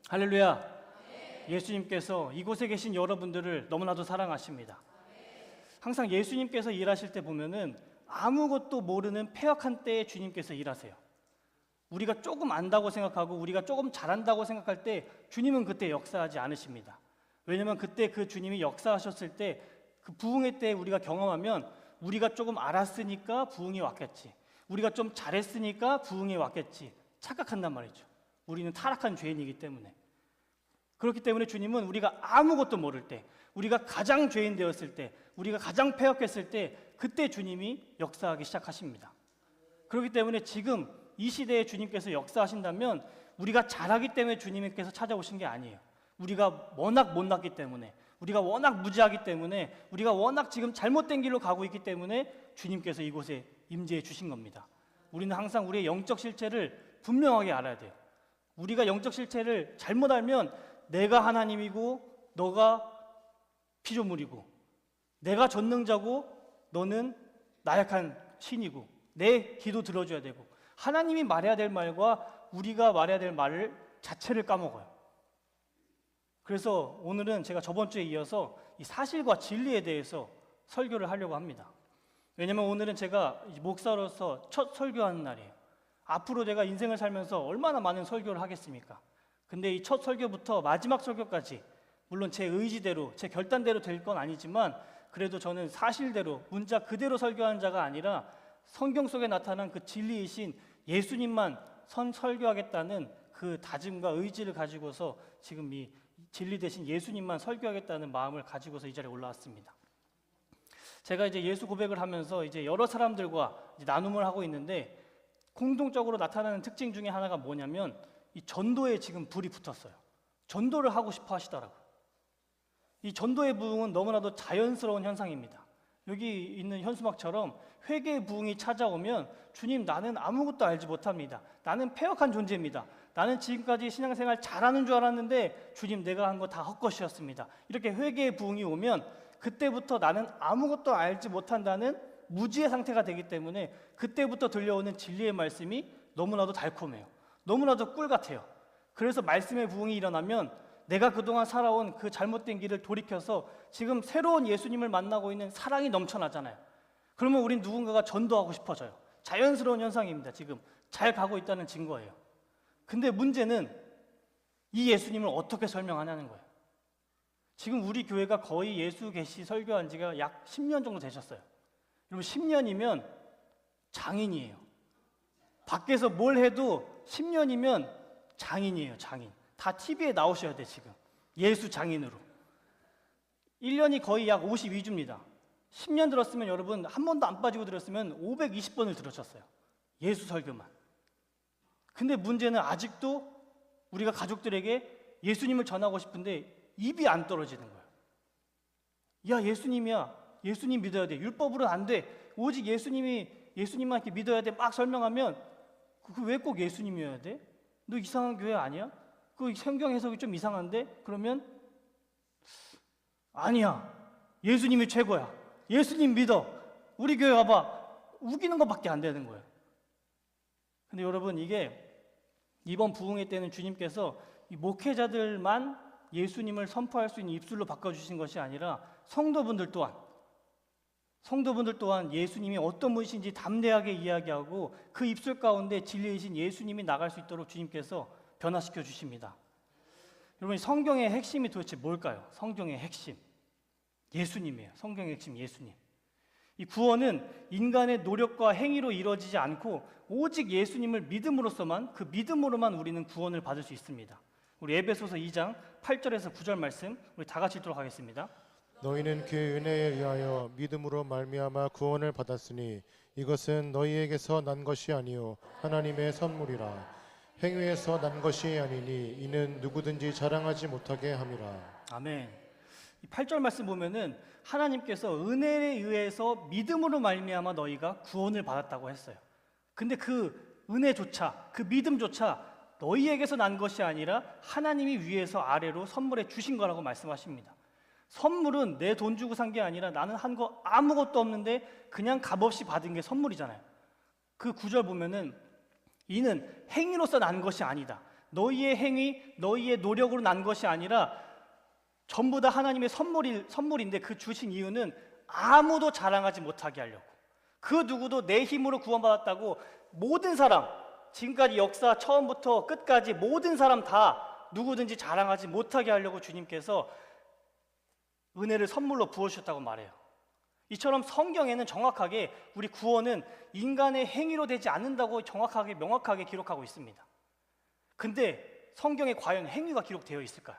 할렐루야. 예수님께서 이곳에 계신 여러분들을 너무나도 사랑하십니다. 항상 예수님께서 일하실 때 보면은 아무것도 모르는 패역한 때에 주님께서 일하세요. 우리가 조금 안다고 생각하고 우리가 조금 잘한다고 생각할 때 주님은 그때 역사하지 않으십니다. 왜냐하면 그때 그 주님이 역사하셨을 때 그 부흥의 때 우리가 경험하면 우리가 조금 알았으니까 부흥이 왔겠지, 우리가 좀 잘했으니까 부흥이 왔겠지 착각한단 말이죠. 우리는 타락한 죄인이기 때문에. 그렇기 때문에 주님은 우리가 아무것도 모를 때, 우리가 가장 죄인 되었을 때, 우리가 가장 패역했을 때 그때 주님이 역사하기 시작하십니다. 그렇기 때문에 지금 이 시대에 주님께서 역사하신다면 우리가 잘하기 때문에 주님께서 찾아오신 게 아니에요. 우리가 워낙 못났기 때문에, 우리가 워낙 무지하기 때문에, 우리가 워낙 지금 잘못된 길로 가고 있기 때문에 주님께서 이곳에 임재해 주신 겁니다. 우리는 항상 우리의 영적 실체를 분명하게 알아야 돼요. 우리가 영적 실체를 잘못 알면 내가 하나님이고 너가 피조물이고, 내가 전능자고 너는 나약한 신이고, 내 기도 들어줘야 되고, 하나님이 말해야 될 말과 우리가 말해야 될 말을 자체를 까먹어요. 그래서 오늘은 제가 저번 주에 이어서 이 사실과 진리에 대해서 설교를 하려고 합니다. 왜냐면 오늘은 제가 목사로서 첫 설교하는 날이에요. 앞으로 내가 인생을 살면서 얼마나 많은 설교를 하겠습니까? 근데 이 첫 설교부터 마지막 설교까지, 물론 제 의지대로, 제 결단대로 될 건 아니지만 그래도 저는 사실대로, 문자 그대로 설교하는 자가 아니라 성경 속에 나타난 그 진리이신 예수님만 설교하겠다는 그 다짐과 의지를 가지고서 지금 이 진리 대신 예수님만 설교하겠다는 마음을 가지고서 이 자리에 올라왔습니다. 제가 이제 예수 고백을 하면서 이제 여러 사람들과 이제 나눔을 하고 있는데 공통적으로 나타나는 특징 중에 하나가 뭐냐면 이 전도에 지금 불이 붙었어요. 전도를 하고 싶어 하시더라고요. 이 전도의 부흥은 너무나도 자연스러운 현상입니다. 여기 있는 현수막처럼 회개의 부흥이 찾아오면 주님, 나는 아무것도 알지 못합니다. 나는 패역한 존재입니다. 나는 지금까지 신앙생활 잘하는 줄 알았는데 주님, 내가 한 거 다 헛것이었습니다. 이렇게 회개의 부흥이 오면 그때부터 나는 아무것도 알지 못한다는 무지의 상태가 되기 때문에 그때부터 들려오는 진리의 말씀이 너무나도 달콤해요. 너무나도 꿀 같아요. 그래서 말씀의 부흥이 일어나면 내가 그동안 살아온 그 잘못된 길을 돌이켜서 지금 새로운 예수님을 만나고 있는 사랑이 넘쳐나잖아요. 그러면 우린 누군가가 전도하고 싶어져요. 자연스러운 현상입니다. 지금 잘 가고 있다는 증거예요. 근데 문제는 이 예수님을 어떻게 설명하냐는 거예요. 지금 우리 교회가 거의 예수 계시 설교한 지가 약 10년 정도 되셨어요. 여러분 10년이면 장인이에요. 밖에서 뭘 해도 10년이면 장인이에요. 장인. 다 TV에 나오셔야 돼. 지금 예수 장인으로 1년이 거의 약 52주입니다 10년 들었으면 여러분 한 번도 안 빠지고 들었으면 520번을 들으셨어요. 예수 설교만. 근데 문제는 아직도 우리가 가족들에게 예수님을 전하고 싶은데 입이 안 떨어지는 거예요. 야, 예수님이야. 예수님 믿어야 돼. 율법으로는 안 돼. 오직 예수님만 이렇게 믿어야 돼. 막 설명하면 그 왜 꼭 예수님이어야 돼? 너 이상한 교회 아니야? 그 성경 해석이 좀 이상한데? 그러면 아니야. 예수님이 최고야. 예수님 믿어. 우리 교회 와봐. 우기는 것밖에 안 되는 거예요. 근데 여러분, 이게 이번 부흥회 때는 주님께서 이 목회자들만 예수님을 선포할 수 있는 입술로 바꿔주신 것이 아니라 성도분들 또한 예수님이 어떤 분이신지 담대하게 이야기하고 그 입술 가운데 진리이신 예수님이 나갈 수 있도록 주님께서 변화시켜 주십니다. 여러분, 성경의 핵심이 도대체 뭘까요? 성경의 핵심 예수님이에요. 성경의 핵심 예수님. 이 구원은 인간의 노력과 행위로 이루어지지 않고 오직 예수님을 믿음으로써만, 그 믿음으로만 우리는 구원을 받을 수 있습니다. 우리 에베소서 2장 8절에서 9절 말씀 우리 다 같이 읽도록 하겠습니다. 너희는 그 은혜에 의하여 믿음으로 말미암아 구원을 받았으니 이것은 너희에게서 난 것이 아니요 하나님의 선물이라. 행위에서 난 것이 아니니 이는 누구든지 자랑하지 못하게 함이라. 아멘. 이 8절 말씀 보면은 하나님께서 은혜에 의해서 믿음으로 말미암아 너희가 구원을 받았다고 했어요. 근데 그 은혜조차, 그 믿음조차 너희에게서 난 것이 아니라 하나님이 위에서 아래로 선물해 주신 거라고 말씀하십니다. 선물은 내 돈 주고 산 게 아니라 나는 한 거 아무것도 없는데 그냥 값없이 받은 게 선물이잖아요. 그 9절 보면은 이는 행위로서 난 것이 아니다. 너희의 행위, 너희의 노력으로 난 것이 아니라 전부 다 하나님의 선물인데 그 주신 이유는 아무도 자랑하지 못하게 하려고. 그 누구도 내 힘으로 구원받았다고 모든 사람, 지금까지 역사 처음부터 끝까지 모든 사람 다 누구든지 자랑하지 못하게 하려고 주님께서 은혜를 선물로 부어주셨다고 말해요. 이처럼 성경에는 정확하게 우리 구원은 인간의 행위로 되지 않는다고 정확하게 명확하게 기록하고 있습니다. 근데 성경에 과연 행위가 기록되어 있을까요?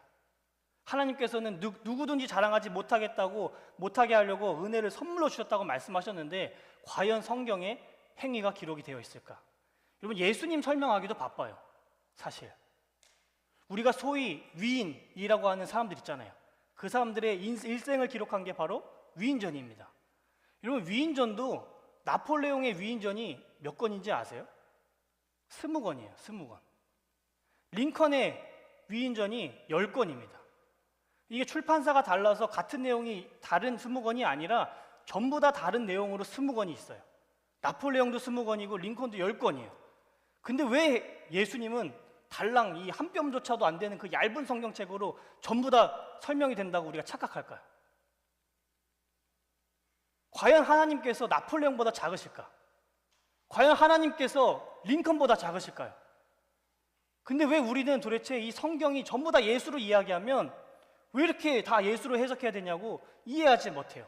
하나님께서는 누구든지 자랑하지 못하게 하려고 은혜를 선물로 주셨다고 말씀하셨는데 과연 성경에 행위가 기록이 되어 있을까? 여러분, 예수님 설명하기도 바빠요. 사실 우리가 소위 위인이라고 하는 사람들 있잖아요. 그 사람들의 일생을 기록한 게 바로 위인전입니다. 여러분, 위인전도 나폴레옹의 위인전이 몇 건인지 아세요? 20건이에요. 20건. 링컨의 위인전이 10건입니다. 이게 출판사가 달라서 같은 내용이 다른 20건이 아니라 전부 다 다른 내용으로 20건이 있어요. 나폴레옹도 20건이고 링컨도 10건이에요. 근데 왜 예수님은 달랑 이 한 뼘조차도 안 되는 그 얇은 성경책으로 전부 다 설명이 된다고 우리가 착각할까요? 과연 하나님께서 나폴레옹보다 작으실까? 과연 하나님께서 링컨보다 작으실까요? 근데 왜 우리는 도대체 이 성경이 전부 다 예수로 이야기하면 왜 이렇게 다 예수로 해석해야 되냐고 이해하지 못해요.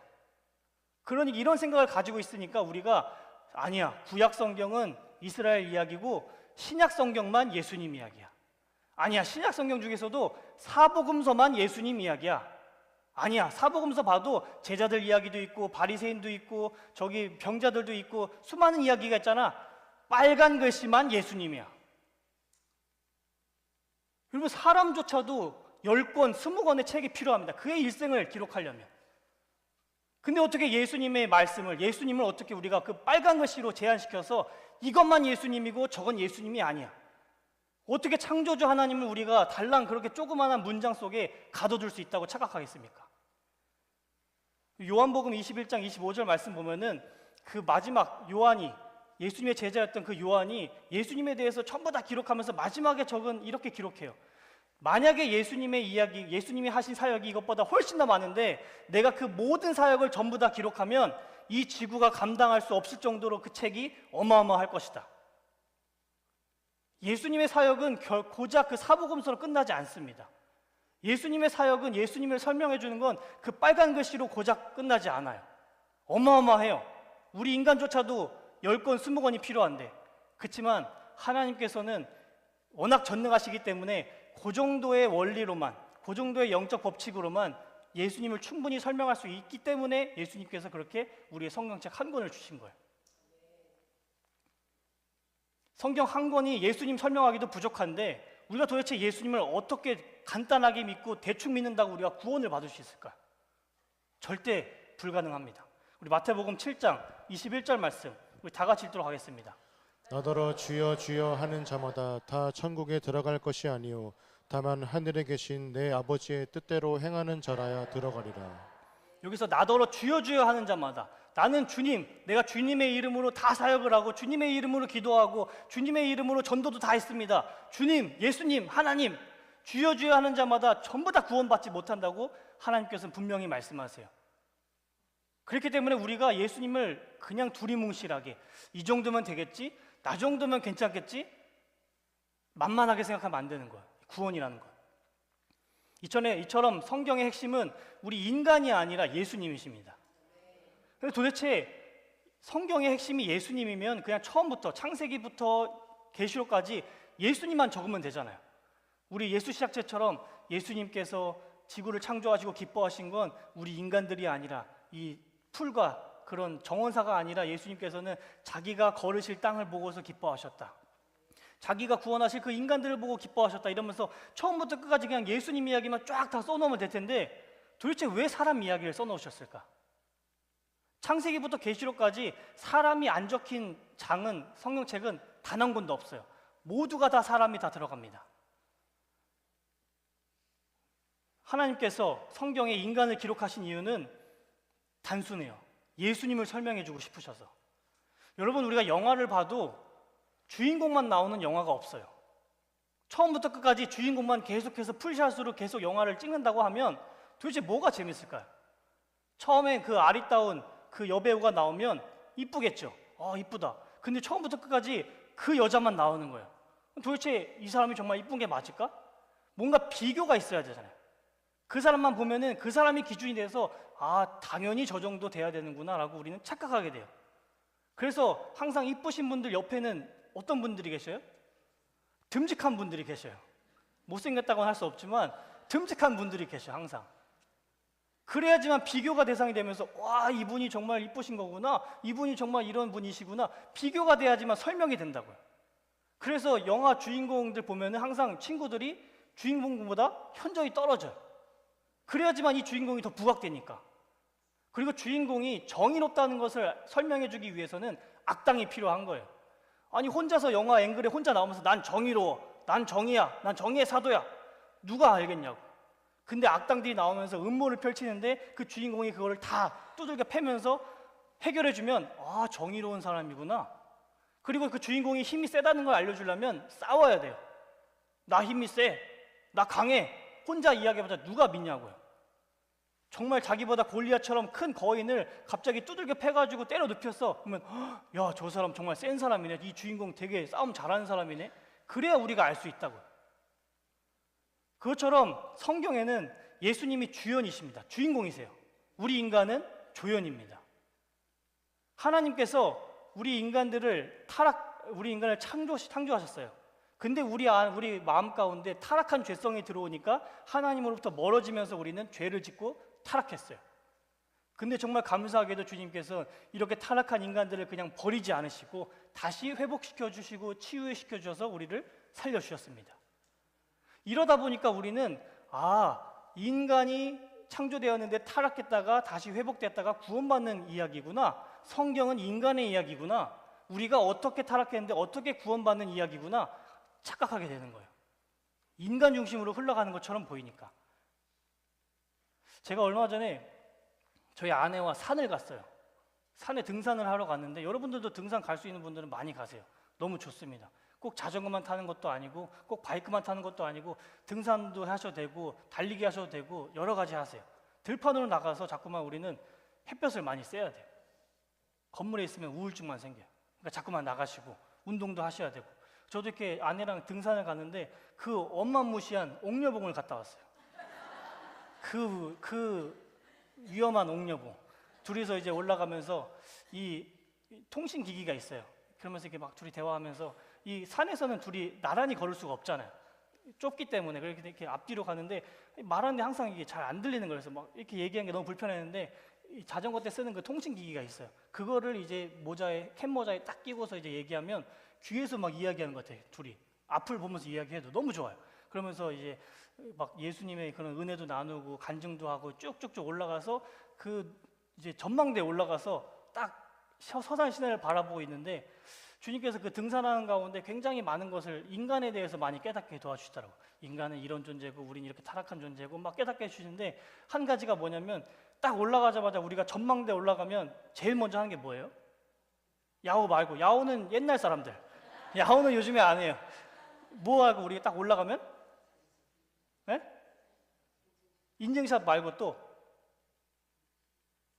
그러니 이런 생각을 가지고 있으니까 우리가 아니야, 구약 성경은 이스라엘 이야기고 신약 성경만 예수님 이야기야. 아니야, 신약 성경 중에서도 사복음서만 예수님 이야기야. 아니야, 사복음서 봐도 제자들 이야기도 있고 바리새인도 있고 저기 병자들도 있고 수많은 이야기가 있잖아. 빨간 글씨만 예수님이야. 여러분, 사람조차도 10권, 20권의 책이 필요합니다. 그의 일생을 기록하려면. 근데 어떻게 예수님을 어떻게 우리가 그 빨간 글씨로 제한시켜서 이것만 예수님이고 저건 예수님이 아니야. 어떻게 창조주 하나님을 우리가 달랑 그렇게 조그마한 문장 속에 가둬둘 수 있다고 착각하겠습니까? 요한복음 21장 25절 말씀 보면은 그 마지막 요한이, 예수님의 제자였던 그 요한이 예수님에 대해서 전부 다 기록하면서 마지막에 적은 이렇게 기록해요. 만약에 예수님의 이야기, 예수님이 하신 사역이 이것보다 훨씬 더 많은데 내가 그 모든 사역을 전부 다 기록하면 이 지구가 감당할 수 없을 정도로 그 책이 어마어마할 것이다. 예수님의 사역은 고작 그 사복음서로 끝나지 않습니다. 예수님의 사역은 예수님을 설명해 주는 건 그 빨간 글씨로 고작 끝나지 않아요. 어마어마해요. 우리 인간조차도 10권, 20권이 필요한데, 그렇지만 하나님께서는 워낙 전능하시기 때문에 그 정도의 원리로만, 그 정도의 영적 법칙으로만 예수님을 충분히 설명할 수 있기 때문에 예수님께서 그렇게 우리의 성경책 한 권을 주신 거예요. 성경 한 권이 예수님 설명하기도 부족한데 우리가 도대체 예수님을 어떻게 간단하게 믿고 대충 믿는다고 우리가 구원을 받을 수 있을까요? 절대 불가능합니다. 우리 마태복음 7장 21절 말씀 우리 다 같이 읽도록 하겠습니다. 나더러 주여 주여 하는 자마다 다 천국에 들어갈 것이 아니요 다만 하늘에 계신 내 아버지의 뜻대로 행하는 자라야 들어가리라. 여기서 나더러 주여 주여 하는 자마다, 나는 주님, 내가 주님의 이름으로 다 사역을 하고 주님의 이름으로 기도하고 주님의 이름으로 전도도 다 했습니다. 주님, 예수님, 하나님, 주여 주여 하는 자마다 전부 다 구원받지 못한다고 하나님께서는 분명히 말씀하세요. 그렇기 때문에 우리가 예수님을 그냥 두리뭉실하게 이 정도면 되겠지? 나 정도면 괜찮겠지? 만만하게 생각하면 안 되는 거예요. 구원이라는 거. 이처럼 성경의 핵심은 우리 인간이 아니라 예수님이십니다. 그래서 도대체 성경의 핵심이 예수님이면 그냥 처음부터 창세기부터 계시록까지 예수님만 적으면 되잖아요. 우리 예수 시작체처럼 예수님께서 지구를 창조하시고 기뻐하신 건 우리 인간들이 아니라 이 풀과 그런 정원사가 아니라 예수님께서는 자기가 걸으실 땅을 보고서 기뻐하셨다. 자기가 구원하실 그 인간들을 보고 기뻐하셨다. 이러면서 처음부터 끝까지 그냥 예수님 이야기만 쫙 다 써놓으면 될 텐데 도대체 왜 사람 이야기를 써놓으셨을까? 창세기부터 계시록까지 사람이 안 적힌 성경책은 단 한 권도 없어요. 모두가 다 사람이 다 들어갑니다. 하나님께서 성경에 인간을 기록하신 이유는 단순해요. 예수님을 설명해 주고 싶으셔서. 여러분, 우리가 영화를 봐도 주인공만 나오는 영화가 없어요. 처음부터 끝까지 주인공만 계속해서 풀샷으로 계속 영화를 찍는다고 하면 도대체 뭐가 재밌을까요? 처음에 그 아리따운 그 여배우가 나오면 이쁘겠죠. 이쁘다. 근데 처음부터 끝까지 그 여자만 나오는 거예요. 도대체 이 사람이 정말 이쁜 게 맞을까? 뭔가 비교가 있어야 되잖아요. 그 사람만 보면은 그 사람이 기준이 돼서 당연히 저 정도 돼야 되는구나 라고 우리는 착각하게 돼요. 그래서 항상 이쁘신 분들 옆에는 어떤 분들이 계셔요? 듬직한 분들이 계셔요. 못생겼다고는 할 수 없지만 듬직한 분들이 계셔요. 항상. 그래야지만 비교가 대상이 되면서 와, 이분이 정말 이쁘신 거구나, 이분이 정말 이런 분이시구나, 비교가 돼야지만 설명이 된다고요. 그래서 영화 주인공들 보면은 항상 친구들이 주인공보다 현저히 떨어져요. 그래야지만 이 주인공이 더 부각되니까. 그리고 주인공이 정의롭다는 것을 설명해 주기 위해서는 악당이 필요한 거예요. 아니 혼자서 영화 앵글에 혼자 나오면서 난 정의로워, 난 정의야, 난 정의의 사도야, 누가 알겠냐고. 근데 악당들이 나오면서 음모를 펼치는데 그 주인공이 그거를 다 두들겨 패면서 해결해 주면 정의로운 사람이구나. 그리고 그 주인공이 힘이 세다는 걸 알려주려면 싸워야 돼요. 나 힘이 세, 나 강해, 혼자 이야기해보자 누가 믿냐고요. 정말 자기보다 골리앗처럼 큰 거인을 갑자기 두들겨 패가지고 때려 눕혔어. 그러면 야, 저 사람 정말 센 사람이네, 이 주인공 되게 싸움 잘하는 사람이네. 그래야 우리가 알 수 있다고요. 그것처럼 성경에는 예수님이 주연이십니다. 주인공이세요. 우리 인간은 조연입니다. 하나님께서 우리 인간을 창조하셨어요. 근데 우리 마음 가운데 타락한 죄성이 들어오니까 하나님으로부터 멀어지면서 우리는 죄를 짓고 타락했어요. 근데 정말 감사하게도 주님께서 이렇게 타락한 인간들을 그냥 버리지 않으시고 다시 회복시켜 주시고 치유시켜 주셔서 우리를 살려 주셨습니다. 이러다 보니까 우리는 인간이 창조되었는데 타락했다가 다시 회복됐다가 구원받는 이야기구나. 성경은 인간의 이야기구나. 우리가 어떻게 타락했는데 어떻게 구원받는 이야기구나 착각하게 되는 거예요. 인간 중심으로 흘러가는 것처럼 보이니까. 제가 얼마 전에 저희 아내와 산을 갔어요. 산에 등산을 하러 갔는데 여러분들도 등산 갈 수 있는 분들은 많이 가세요. 너무 좋습니다. 꼭 자전거만 타는 것도 아니고 꼭 바이크만 타는 것도 아니고 등산도 하셔도 되고 달리기 하셔도 되고 여러 가지 하세요. 들판으로 나가서 자꾸만 우리는 햇볕을 많이 쐬야 돼요. 건물에 있으면 우울증만 생겨요. 그러니까 자꾸만 나가시고 운동도 하셔야 되고. 저도 이렇게 아내랑 등산을 갔는데 그 엄마무시한 옥녀봉을 갔다 왔어요. 그 위험한 옥녀봉. 둘이서 이제 올라가면서 이 통신기기가 있어요. 그러면서 이렇게 막 둘이 대화하면서 이 산에서는 둘이 나란히 걸을 수가 없잖아요. 좁기 때문에. 그렇게 이렇게 앞뒤로 가는데 말하는데 항상 이게 잘 안 들리는 거예요. 그래서 막 이렇게 얘기하는 게 너무 불편했는데 이 자전거 때 쓰는 그 통신기기가 있어요. 그거를 이제 캔 모자에 딱 끼고서 이제 얘기하면 귀에서 막 이야기하는 것 같아요. 둘이 앞을 보면서 이야기해도 너무 좋아요. 그러면서 이제 막 예수님의 그런 은혜도 나누고 간증도 하고 쭉쭉쭉 올라가서 그 이제 전망대에 올라가서 딱 서산 시내를 바라보고 있는데 주님께서 그 등산하는 가운데 굉장히 많은 것을 인간에 대해서 많이 깨닫게 도와주시더라고요. 인간은 이런 존재고 우린 이렇게 타락한 존재고 막 깨닫게 해주시는데 한 가지가 뭐냐면 딱 올라가자마자 우리가 전망대에 올라가면 제일 먼저 하는 게 뭐예요? 야호 말고. 야호는 옛날 사람들. 야호는 요즘에 안 해요. 뭐 하고 우리가 딱 올라가면? 네? 인증샷 말고 또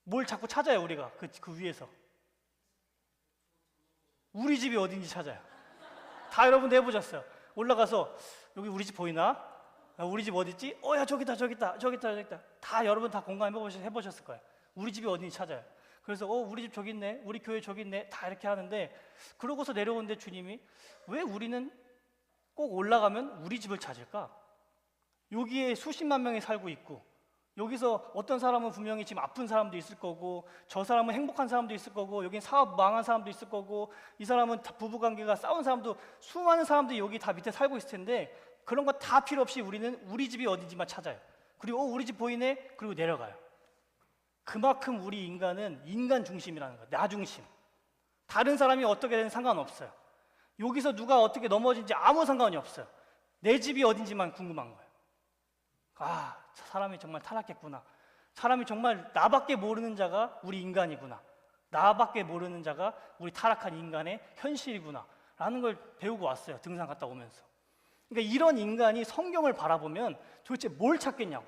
뭘 자꾸 찾아요. 우리가 그 위에서 우리 집이 어딘지 찾아요. 다 여러분도 해보셨어요. 올라가서 여기 우리 집 보이나? 우리 집 어디 있지? 야 저기 있다. 다 여러분 다 공감 해보셨을 거예요. 우리 집이 어딘지 찾아요. 그래서 우리 집 저기 있네, 우리 교회 저기 있네, 다 이렇게 하는데 그러고서 내려오는데 주님이 왜 우리는 꼭 올라가면 우리 집을 찾을까? 여기에 수십만 명이 살고 있고 여기서 어떤 사람은 분명히 지금 아픈 사람도 있을 거고 저 사람은 행복한 사람도 있을 거고 여긴 사업 망한 사람도 있을 거고 이 사람은 부부관계가 싸운 사람도 수많은 사람들이 여기 다 밑에 살고 있을 텐데 그런 거 다 필요 없이 우리는 우리 집이 어딘지만 찾아요. 그리고 우리 집 보이네? 그리고 내려가요. 그만큼 우리 인간은 인간 중심이라는 거예요. 나 중심. 다른 사람이 어떻게 되든 상관없어요. 여기서 누가 어떻게 넘어진지 아무 상관이 없어요. 내 집이 어딘지만 궁금한 거예요. 사람이 정말 타락했구나. 사람이 정말 나밖에 모르는 자가 우리 인간이구나. 나밖에 모르는 자가 우리 타락한 인간의 현실이구나 라는 걸 배우고 왔어요. 등산 갔다 오면서. 그러니까 이런 인간이 성경을 바라보면 도대체 뭘 찾겠냐고.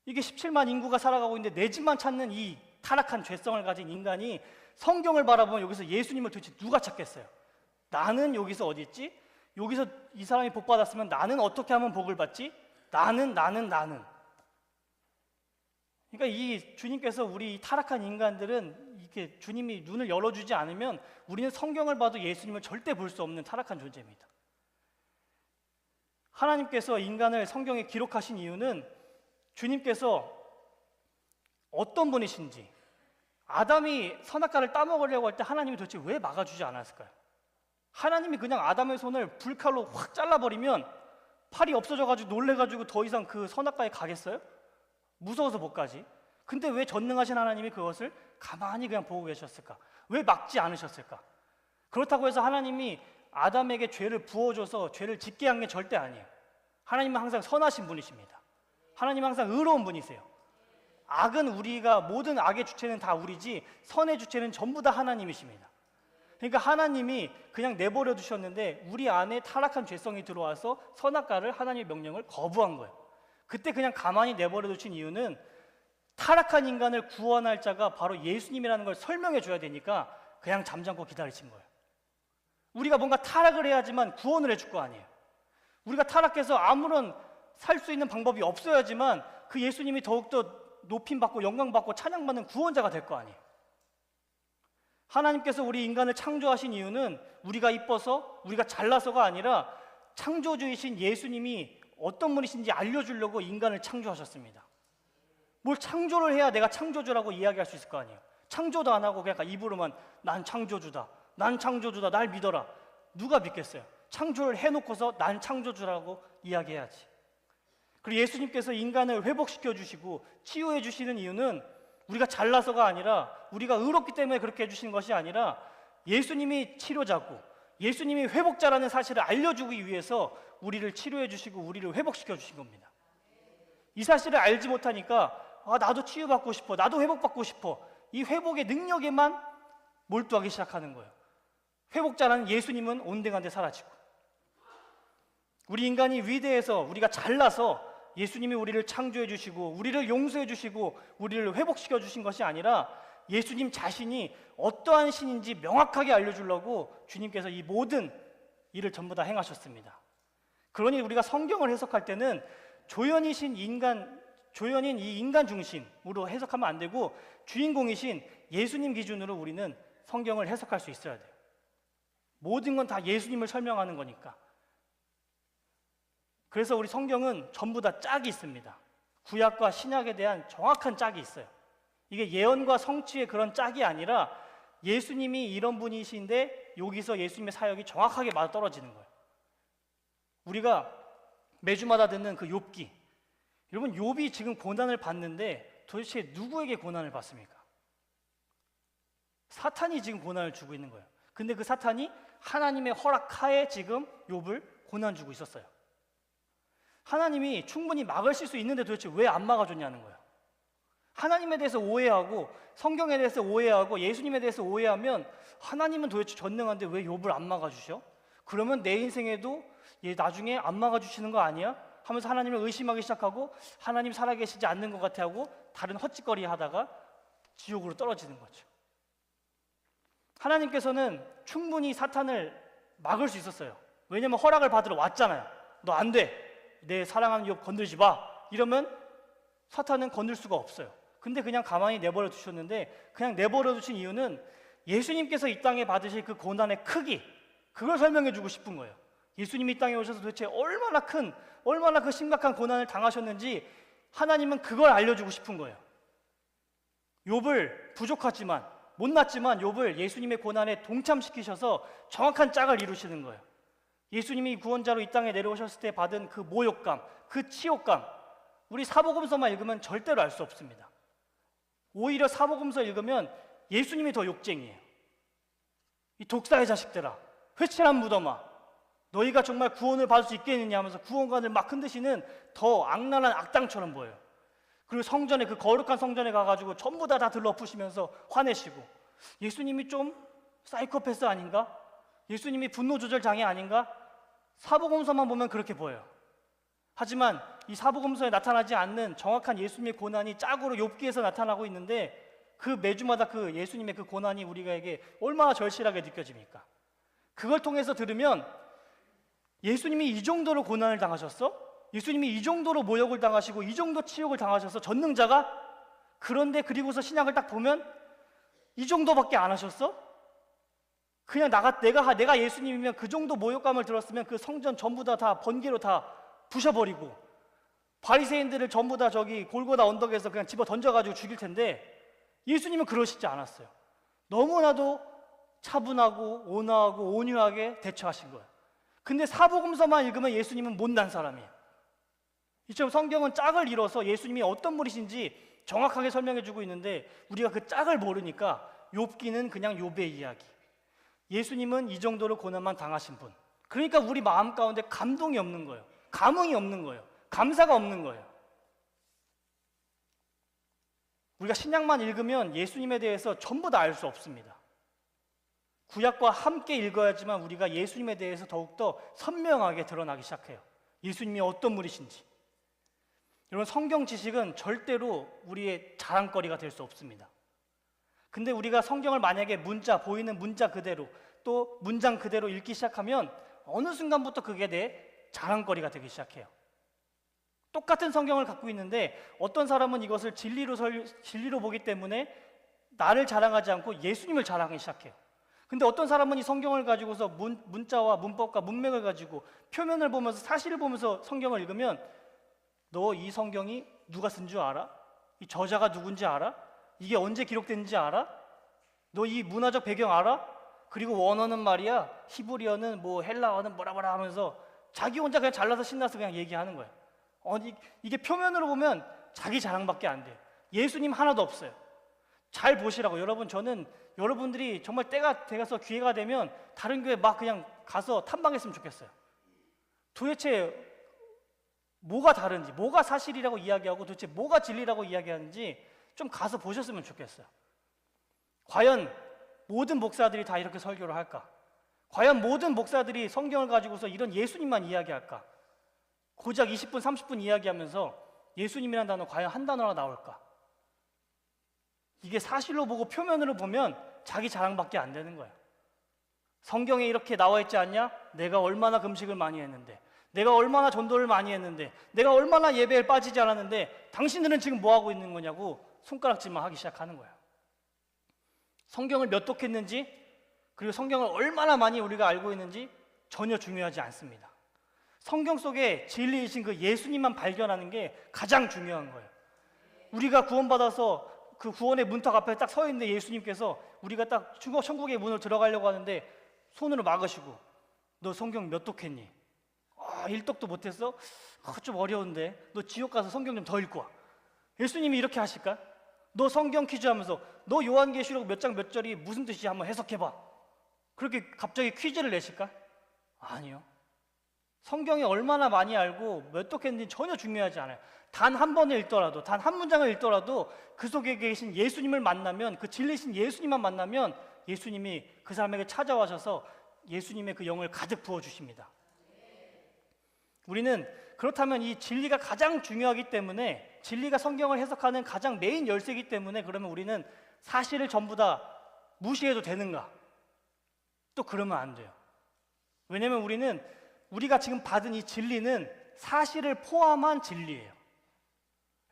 이게 17만 인구가 살아가고 있는데 내 집만 찾는 이 타락한 죄성을 가진 인간이 성경을 바라보면 여기서 예수님을 도대체 누가 찾겠어요? 나는 여기서 어디 있지? 여기서 이 사람이 복 받았으면 나는 어떻게 하면 복을 받지? 나는. 그러니까 이 주님께서 우리 타락한 인간들은 이렇게 주님이 눈을 열어주지 않으면 우리는 성경을 봐도 예수님을 절대 볼 수 없는 타락한 존재입니다. 하나님께서 인간을 성경에 기록하신 이유는 주님께서 어떤 분이신지, 아담이 선악과를 따먹으려고 할 때 하나님이 도대체 왜 막아주지 않았을까요? 하나님이 그냥 아담의 손을 불칼로 확 잘라버리면 팔이 없어져가지고 놀래가지고 더 이상 그 선악과에 가겠어요? 무서워서 못 가지. 근데 왜 전능하신 하나님이 그것을 가만히 그냥 보고 계셨을까? 왜 막지 않으셨을까? 그렇다고 해서 하나님이 아담에게 죄를 부어줘서 죄를 짓게 한 게 절대 아니에요. 하나님은 항상 선하신 분이십니다. 하나님은 항상 의로운 분이세요. 악은 우리가, 모든 악의 주체는 다 우리지 선의 주체는 전부 다 하나님이십니다. 그러니까 하나님이 그냥 내버려 두셨는데 우리 안에 타락한 죄성이 들어와서 선악과를, 하나님의 명령을 거부한 거예요. 그때 그냥 가만히 내버려 두신 이유는 타락한 인간을 구원할 자가 바로 예수님이라는 걸 설명해 줘야 되니까 그냥 잠잠고 기다리신 거예요. 우리가 뭔가 타락을 해야지만 구원을 해줄 거 아니에요. 우리가 타락해서 아무런 살 수 있는 방법이 없어야지만 그 예수님이 더욱더 높임받고 영광받고 찬양받는 구원자가 될 거 아니에요. 하나님께서 우리 인간을 창조하신 이유는 우리가 이뻐서, 우리가 잘나서가 아니라 창조주이신 예수님이 어떤 분이신지 알려주려고 인간을 창조하셨습니다. 뭘 창조를 해야 내가 창조주라고 이야기할 수 있을 거 아니에요. 창조도 안 하고 그냥 입으로만 난 창조주다, 난 창조주다, 날 믿어라. 누가 믿겠어요? 창조를 해놓고서 난 창조주라고 이야기해야지. 그리고 예수님께서 인간을 회복시켜 주시고 치유해 주시는 이유는 우리가 잘나서가 아니라, 우리가 의롭기 때문에 그렇게 해주시는 것이 아니라 예수님이 치료자고 예수님이 회복자라는 사실을 알려주기 위해서 우리를 치료해 주시고 우리를 회복시켜 주신 겁니다. 이 사실을 알지 못하니까 나도 치유받고 싶어, 나도 회복받고 싶어, 이 회복의 능력에만 몰두하기 시작하는 거예요. 회복자라는 예수님은 온데간데 사라지고, 우리 인간이 위대해서, 우리가 잘나서 예수님이 우리를 창조해 주시고 우리를 용서해 주시고 우리를 회복시켜 주신 것이 아니라 예수님 자신이 어떠한 신인지 명확하게 알려주려고 주님께서 이 모든 일을 전부 다 행하셨습니다. 그러니 우리가 성경을 해석할 때는 조연인 이 인간 중심으로 해석하면 안 되고 주인공이신 예수님 기준으로 우리는 성경을 해석할 수 있어야 돼요. 모든 건 다 예수님을 설명하는 거니까. 그래서 우리 성경은 전부 다 짝이 있습니다. 구약과 신약에 대한 정확한 짝이 있어요. 이게 예언과 성취의 그런 짝이 아니라 예수님이 이런 분이신데 여기서 예수님의 사역이 정확하게 맞아떨어지는 거예요. 우리가 매주마다 듣는 그 욥기, 여러분 욥이 지금 고난을 받는데 도대체 누구에게 고난을 받습니까? 사탄이 지금 고난을 주고 있는 거예요. 근데 그 사탄이 하나님의 허락하에 지금 욥을 고난 주고 있었어요. 하나님이 충분히 막으실 수 있는데 도대체 왜 안 막아줬냐는 거예요. 하나님에 대해서 오해하고 성경에 대해서 오해하고 예수님에 대해서 오해하면 하나님은 도대체 전능한데 왜 욥을 안 막아주셔? 그러면 내 인생에도 얘 나중에 안 막아주시는 거 아니야? 하면서 하나님을 의심하기 시작하고 하나님 살아계시지 않는 것 같아 하고 다른 헛짓거리 하다가 지옥으로 떨어지는 거죠. 하나님께서는 충분히 사탄을 막을 수 있었어요. 왜냐면 허락을 받으러 왔잖아요. 너 안 돼. 내 사랑하는 욥 건들지 마. 이러면 사탄은 건들 수가 없어요. 근데 그냥 가만히 내버려 두셨는데, 그냥 내버려 두신 이유는 예수님께서 이 땅에 받으실 그 고난의 크기, 그걸 설명해 주고 싶은 거예요. 예수님이 이 땅에 오셔서 도대체 얼마나 그 심각한 고난을 당하셨는지 하나님은 그걸 알려주고 싶은 거예요. 욥을 부족하지만 못났지만 욥을 예수님의 고난에 동참시키셔서 정확한 짝을 이루시는 거예요. 예수님이 구원자로 이 땅에 내려오셨을 때 받은 그 모욕감, 그 치욕감, 우리 사복음서만 읽으면 절대로 알 수 없습니다. 오히려 사복음서 읽으면 예수님이 더 욕쟁이에요. 이 독사의 자식들아, 회칠한 무덤아, 너희가 정말 구원을 받을 수 있겠느냐 하면서 구원관을 막 흔드시는 더 악랄한 악당처럼 보여요. 그리고 성전에, 그 거룩한 성전에 가가지고 전부 다 들러푸시면서 화내시고, 예수님이 좀 사이코패스 아닌가? 예수님이 분노 조절 장애 아닌가? 사복음서만 보면 그렇게 보여요. 하지만 이 사복음서에 나타나지 않는 정확한 예수님의 고난이 짝으로 욥기에서 나타나고 있는데 그 매주마다 그 예수님의 그 고난이 우리에게 얼마나 절실하게 느껴집니까? 그걸 통해서 들으면 예수님이 이 정도로 고난을 당하셨어? 예수님이 이 정도로 모욕을 당하시고 이 정도 치욕을 당하셔서 전능자가? 그런데 그리고서 신약을 딱 보면 이 정도밖에 안 하셨어? 그냥 내가 예수님이면 그 정도 모욕감을 들었으면 그 성전 전부 다 번개로 다 부셔버리고 바리새인들을 전부 다 저기 골고다 언덕에서 그냥 집어 던져가지고 죽일 텐데 예수님은 그러시지 않았어요. 너무나도 차분하고 온화하고 온유하게 대처하신 거예요. 근데 사복음서만 읽으면 예수님은 못난 사람이에요. 이처럼 성경은 짝을 이뤄서 예수님이 어떤 분이신지 정확하게 설명해주고 있는데 우리가 그 짝을 모르니까 욥기는 그냥 욥의 이야기. 예수님은 이 정도로 고난만 당하신 분. 그러니까 우리 마음 가운데 감동이 없는 거예요. 감흥이 없는 거예요. 감사가 없는 거예요. 우리가 신약만 읽으면 예수님에 대해서 전부 다 알 수 없습니다. 구약과 함께 읽어야지만 우리가 예수님에 대해서 더욱더 선명하게 드러나기 시작해요. 예수님이 어떤 분이신지. 여러분, 성경 지식은 절대로 우리의 자랑거리가 될 수 없습니다. 근데 우리가 성경을 만약에 보이는 문자 그대로 또 문장 그대로 읽기 시작하면 어느 순간부터 그게 내 자랑거리가 되기 시작해요. 똑같은 성경을 갖고 있는데 어떤 사람은 이것을 진리로 보기 때문에 나를 자랑하지 않고 예수님을 자랑하기 시작해요. 근데 어떤 사람은 이 성경을 가지고서 문자와 문법과 문맥을 가지고 표면을 보면서 사실을 보면서 성경을 읽으면 너 이 성경이 누가 쓴 줄 알아? 이 저자가 누군지 알아? 이게 언제 기록된지 알아? 너 이 문화적 배경 알아? 그리고 원어는 말이야 히브리어는 뭐 헬라어는 뭐라 하면서 자기 혼자 그냥 잘나서 신나서 그냥 얘기하는 거예요. 이게 표면으로 보면 자기 자랑밖에 안 돼요. 예수님 하나도 없어요. 잘 보시라고. 여러분, 저는 여러분들이 정말 때가 돼서 기회가 되면 다른 교회 막 그냥 가서 탐방했으면 좋겠어요. 도대체 뭐가 다른지, 뭐가 사실이라고 이야기하고 도대체 뭐가 진리라고 이야기하는지 좀 가서 보셨으면 좋겠어요. 과연 모든 목사들이 다 이렇게 설교를 할까? 과연 모든 목사들이 성경을 가지고서 이런 예수님만 이야기할까? 고작 20분, 30분 이야기하면서 예수님이라는 단어 과연 한 단어나 나올까? 이게 사실로 보고 표면으로 보면 자기 자랑밖에 안 되는 거예요. 성경에 이렇게 나와 있지 않냐? 내가 얼마나 금식을 많이 했는데, 내가 얼마나 전도를 많이 했는데, 내가 얼마나 예배에 빠지지 않았는데 당신들은 지금 뭐 하고 있는 거냐고 손가락질만 하기 시작하는 거예요. 성경을 몇 독했는지, 그리고 성경을 얼마나 많이 우리가 알고 있는지 전혀 중요하지 않습니다. 성경 속에 진리이신 그 예수님만 발견하는 게 가장 중요한 거예요. 우리가 구원받아서 그 구원의 문턱 앞에 딱 서 있는데 예수님께서 우리가 딱 천국의 문을 들어가려고 하는데 손으로 막으시고 너 성경 몇 독했니? 1독도 못했어? 좀 어려운데 너 지옥 가서 성경 좀 더 읽고 와. 예수님이 이렇게 하실까? 너 성경 퀴즈 하면서 너 요한계시록 몇 장 몇 절이 무슨 뜻이지 한번 해석해봐. 그렇게 갑자기 퀴즈를 내실까? 아니요. 성경이 얼마나 많이 알고 몇 독했는지 전혀 중요하지 않아요. 단 한 번을 읽더라도, 단 한 문장을 읽더라도 그 속에 계신 예수님을 만나면, 그 진리신 예수님만 만나면 예수님이 그 사람에게 찾아와셔서 예수님의 그 영을 가득 부어주십니다. 우리는 그렇다면 이 진리가 가장 중요하기 때문에, 진리가 성경을 해석하는 가장 메인 열쇠이기 때문에 그러면 우리는 사실을 전부 다 무시해도 되는가? 또 그러면 안 돼요. 왜냐하면 우리가 지금 받은 이 진리는 사실을 포함한 진리예요.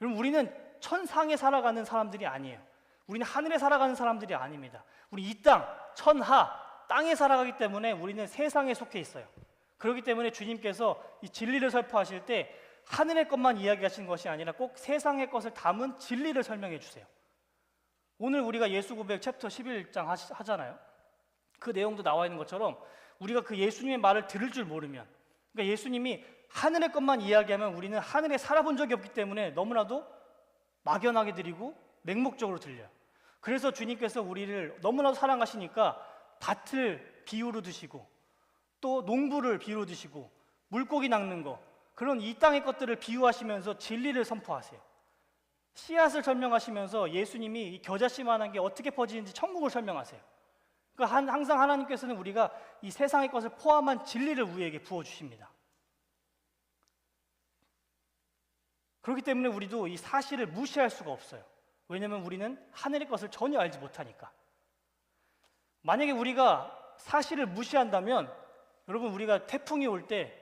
여러분, 우리는 천상에 살아가는 사람들이 아니에요. 우리는 하늘에 살아가는 사람들이 아닙니다. 우리 이 땅, 천하, 땅에 살아가기 때문에 우리는 세상에 속해 있어요. 그렇기 때문에 주님께서 이 진리를 설포하실 때 하늘의 것만 이야기하신 것이 아니라 꼭 세상의 것을 담은 진리를 설명해 주세요. 오늘 우리가 예수 고백 챕터 11장 하잖아요. 그 내용도 나와 있는 것처럼 우리가 그 예수님의 말을 들을 줄 모르면, 그러니까 예수님이 하늘의 것만 이야기하면 우리는 하늘에 살아본 적이 없기 때문에 너무나도 막연하게 들리고 맹목적으로 들려요. 그래서 주님께서 우리를 너무나도 사랑하시니까 밭을 비유로 드시고 또 농부를 비유로 드시고 물고기 낚는 거, 그런 이 땅의 것들을 비유하시면서 진리를 선포하세요. 씨앗을 설명하시면서 예수님이 이 겨자씨만한 게 어떻게 퍼지는지 천국을 설명하세요. 그러니까 항상 하나님께서는 우리가 이 세상의 것을 포함한 진리를 우리에게 부어주십니다. 그렇기 때문에 우리도 이 사실을 무시할 수가 없어요. 왜냐하면 우리는 하늘의 것을 전혀 알지 못하니까. 만약에 우리가 사실을 무시한다면 여러분, 우리가 태풍이 올 때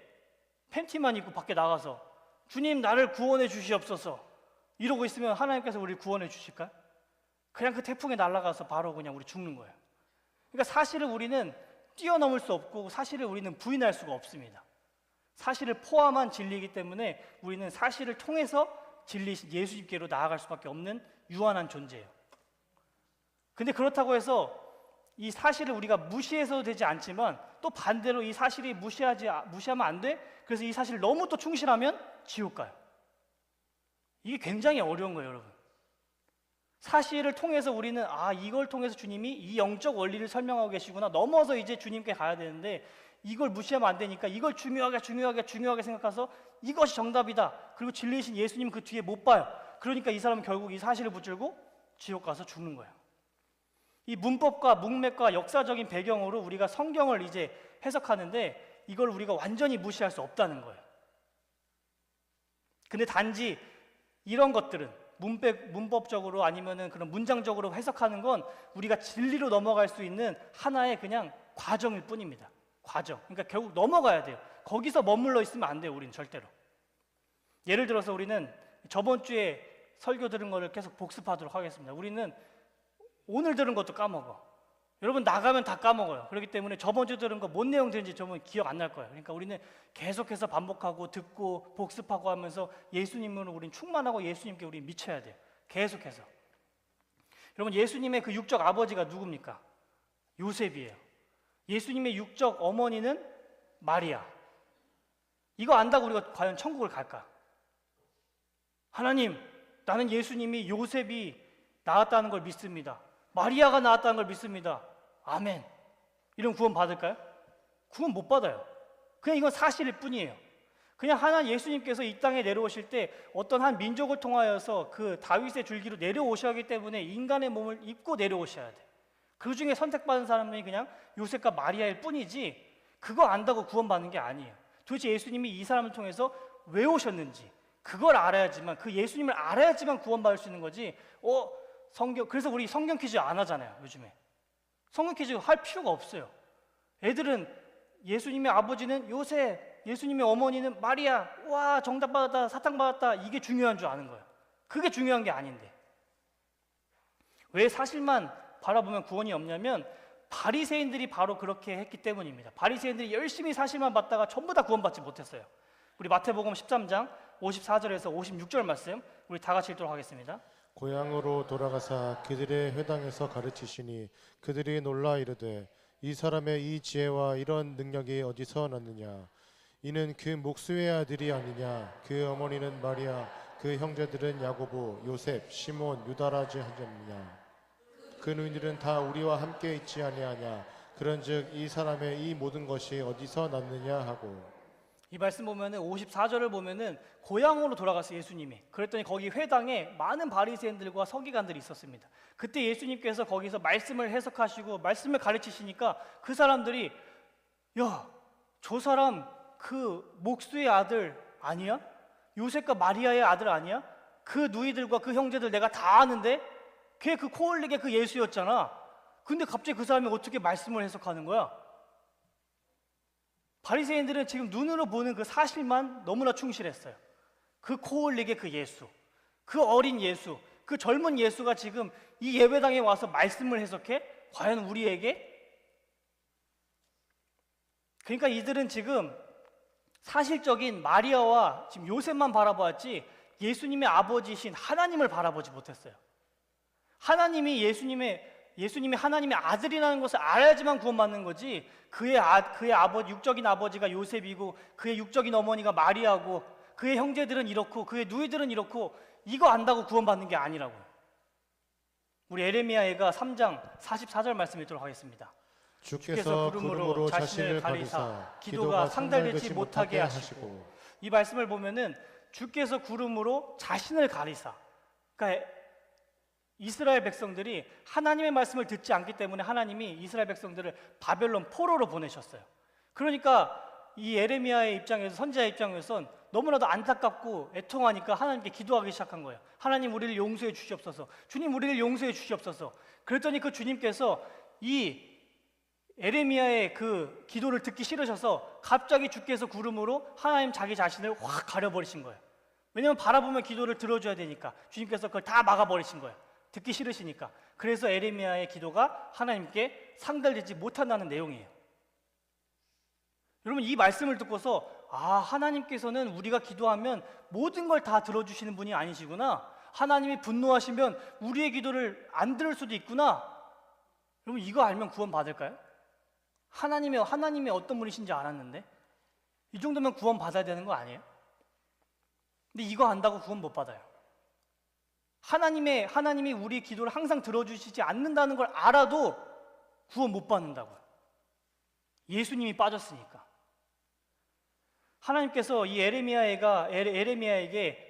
팬티만 입고 밖에 나가서 주님 나를 구원해 주시옵소서 이러고 있으면 하나님께서 우리를 구원해 주실까요? 그냥 그 태풍에 날아가서 바로 그냥 우리 죽는 거예요. 그러니까 사실을 우리는 뛰어넘을 수 없고 사실을 우리는 부인할 수가 없습니다. 사실을 포함한 진리이기 때문에 우리는 사실을 통해서 진리이신 예수님께로 나아갈 수밖에 없는 유한한 존재예요. 근데 그렇다고 해서 이 사실을 우리가 무시해서도 되지 않지만 또 반대로 이 사실이 무시하면 안 돼? 그래서 이 사실을 너무 또 충실하면 지옥 가요. 이게 굉장히 어려운 거예요, 여러분. 사실을 통해서 우리는 이걸 통해서 주님이 이 영적 원리를 설명하고 계시구나. 넘어서 이제 주님께 가야 되는데 이걸 무시하면 안 되니까 이걸 중요하게 생각해서 이것이 정답이다. 그리고 진리이신 예수님 그 뒤에 못 봐요. 그러니까 이 사람은 결국 이 사실을 붙들고 지옥 가서 죽는 거예요. 이 문법과 문맥과 역사적인 배경으로 우리가 성경을 이제 해석하는데 이걸 우리가 완전히 무시할 수 없다는 거예요. 근데 단지 이런 것들은 문법적으로 아니면은 그런 문장적으로 해석하는 건 우리가 진리로 넘어갈 수 있는 하나의 그냥 과정일 뿐입니다. 과정. 그러니까 결국 넘어가야 돼요. 거기서 머물러 있으면 안 돼요, 우리는 절대로. 예를 들어서 우리는 저번 주에 설교 들은 거를 계속 복습하도록 하겠습니다. 우리는 오늘 들은 것도 까먹어. 여러분 나가면 다 까먹어요. 그렇기 때문에 저번 주 들은 거 뭔 내용 들은지 저번 기억 안 날 거예요. 그러니까 우리는 계속해서 반복하고 듣고 복습하고 하면서 예수님으로 우리는 충만하고 예수님께 우리 미쳐야 돼요. 계속해서. 여러분 예수님의 그 육적 아버지가 누굽니까? 요셉이에요. 예수님의 육적 어머니는 마리아. 이거 안다고 우리가 과연 천국을 갈까? 하나님, 나는 예수님이 요셉이 낳았다는 걸 믿습니다. 마리아가 낳았다는 걸 믿습니다. 아멘. 이런 구원 받을까요? 구원 못 받아요. 그냥 이건 사실일 뿐이에요. 그냥 예수님께서 이 땅에 내려오실 때 어떤 한 민족을 통하여서 그 다윗의 줄기로 내려오셔야 하기 때문에 인간의 몸을 입고 내려오셔야 돼. 그 중에 선택받은 사람이 그냥 요셉과 마리아일 뿐이지 그거 안다고 구원받는 게 아니에요. 도대체 예수님이 이 사람을 통해서 왜 오셨는지 그걸 알아야지만, 그 예수님을 알아야지만 구원받을 수 있는 거지. 그래서 우리 성경 퀴즈 안 하잖아요, 요즘에. 성경 퀴즈 할 필요가 없어요. 애들은 예수님의 아버지는 요셉, 예수님의 어머니는 마리아, 와, 정답 받았다, 사탕 받았다, 이게 중요한 줄 아는 거예요. 그게 중요한 게 아닌데. 왜 사실만 바라보면 구원이 없냐면 바리새인들이 바로 그렇게 했기 때문입니다. 바리새인들이 열심히 사실만 받다가 전부 다 구원받지 못했어요. 우리 마태복음 13장 54절에서 56절 말씀 우리 다 같이 읽도록 하겠습니다. 고향으로 돌아가사 그들의 회당에서 가르치시니 그들이 놀라 이르되 이 사람의 이 지혜와 이런 능력이 어디서 났느냐? 이는 그 목수의 아들이 아니냐? 그 어머니는 마리아, 그 형제들은 야고보, 요셉, 시몬, 유다라지 하느냐? 그 누이들은 다 우리와 함께 있지 아니하냐? 그런즉 이 사람의 이 모든 것이 어디서 났느냐 하고. 이 말씀 보면은 54절을 보면은 고향으로 돌아가서 예수님이 그랬더니 거기 회당에 많은 바리새인들과 서기관들이 있었습니다. 그때 예수님께서 거기서 말씀을 해석하시고 말씀을 가르치시니까 그 사람들이 야, 저 사람 그 목수의 아들 아니야? 요셉과 마리아의 아들 아니야? 그 누이들과 그 형제들 내가 다 아는데 걔 그 코 흘리게 그 예수였잖아. 근데 갑자기 그 사람이 어떻게 말씀을 해석하는 거야? 바리새인들은 지금 눈으로 보는 그 사실만 너무나 충실했어요. 그 코 흘리게 그 예수, 그 어린 예수, 그 젊은 예수가 지금 이 예배당에 와서 말씀을 해석해? 과연 우리에게? 그러니까 이들은 지금 사실적인 마리아와 지금 요셉만 바라보았지 예수님의 아버지신 하나님을 바라보지 못했어요. 하나님이 예수님이 하나님의 아들이라는 것을 알아야지만 구원받는 거지 그의 아버지, 육적인 아버지가 요셉이고 그의 육적인 어머니가 마리아고 그의 형제들은 이렇고 그의 누이들은 이렇고 이거 안다고 구원받는 게 아니라고요. 우리 에레미야가 3장 44절 말씀 읽도록 하겠습니다. 주께서 구름으로 자신을 가리사 기도가 상달되지 못하게 하시고. 이 말씀을 보면은 주께서 구름으로 자신을 가리사, 그러니까 이스라엘 백성들이 하나님의 말씀을 듣지 않기 때문에 하나님이 이스라엘 백성들을 바벨론 포로로 보내셨어요. 그러니까 이 예레미야의 입장에서, 선지자의 입장에선 너무나도 안타깝고 애통하니까 하나님께 기도하기 시작한 거예요. 하나님, 우리를 용서해 주시옵소서. 주님, 우리를 용서해 주시옵소서. 그랬더니 그 주님께서 이 예레미야의 그 기도를 듣기 싫으셔서 갑자기 주께서 구름으로 하나님 자기 자신을 확 가려버리신 거예요. 왜냐하면 바라보면 기도를 들어줘야 되니까 주님께서 그걸 다 막아버리신 거예요. 듣기 싫으시니까. 그래서 예레미야의 기도가 하나님께 상달되지 못한다는 내용이에요. 여러분, 이 말씀을 듣고서 하나님께서는 우리가 기도하면 모든 걸 다 들어주시는 분이 아니시구나. 하나님이 분노하시면 우리의 기도를 안 들을 수도 있구나. 여러분, 이거 알면 구원 받을까요? 하나님의 어떤 분이신지 알았는데 이 정도면 구원 받아야 되는 거 아니에요? 근데 이거 안다고 구원 못 받아요. 하나님이 우리 기도를 항상 들어주시지 않는다는 걸 알아도 구원 못 받는다고요. 예수님이 빠졌으니까. 하나님께서 이 에레미야에게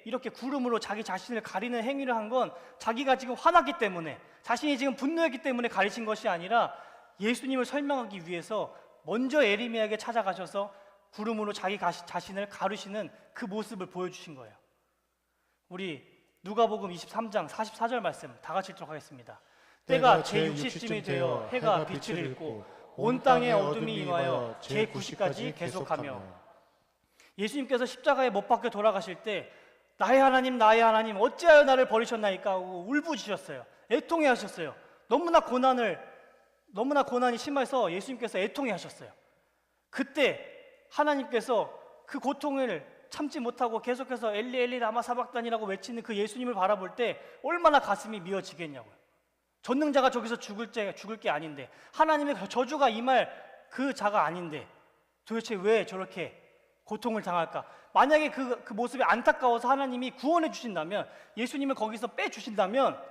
이렇게 구름으로 자기 자신을 가리는 행위를 한 건 자기가 지금 화났기 때문에, 자신이 지금 분노했기 때문에 가리신 것이 아니라 예수님을 설명하기 위해서 먼저 에레미야에게 찾아가셔서 구름으로 자기 자신을 가르시는 그 모습을 보여주신 거예요. 우리 누가복음 23장 44절 말씀 다 같이 읽도록 하겠습니다. 때가 제60쯤이 되어 해가 빛을 잃고 온 땅에 어둠이 임하여 제90까지 계속하며. 예수님께서 십자가에 못 박혀 돌아가실 때 나의 하나님 어찌하여 나를 버리셨나이까 하고 울부짖으셨어요. 애통해 하셨어요. 너무나 고난이 심해서 예수님께서 애통해 하셨어요. 그때 하나님께서 그 고통을 참지 못하고 계속해서 엘리 엘리 라마 사박단이라고 외치는 그 예수님을 바라볼 때 얼마나 가슴이 미어지겠냐고요. 전능자가 저기서 죽을 게 아닌데, 하나님의 저주가 임할 그 자가 아닌데 도대체 왜 저렇게 고통을 당할까? 만약에 그 모습이 안타까워서 하나님이 구원해 주신다면, 예수님을 거기서 빼주신다면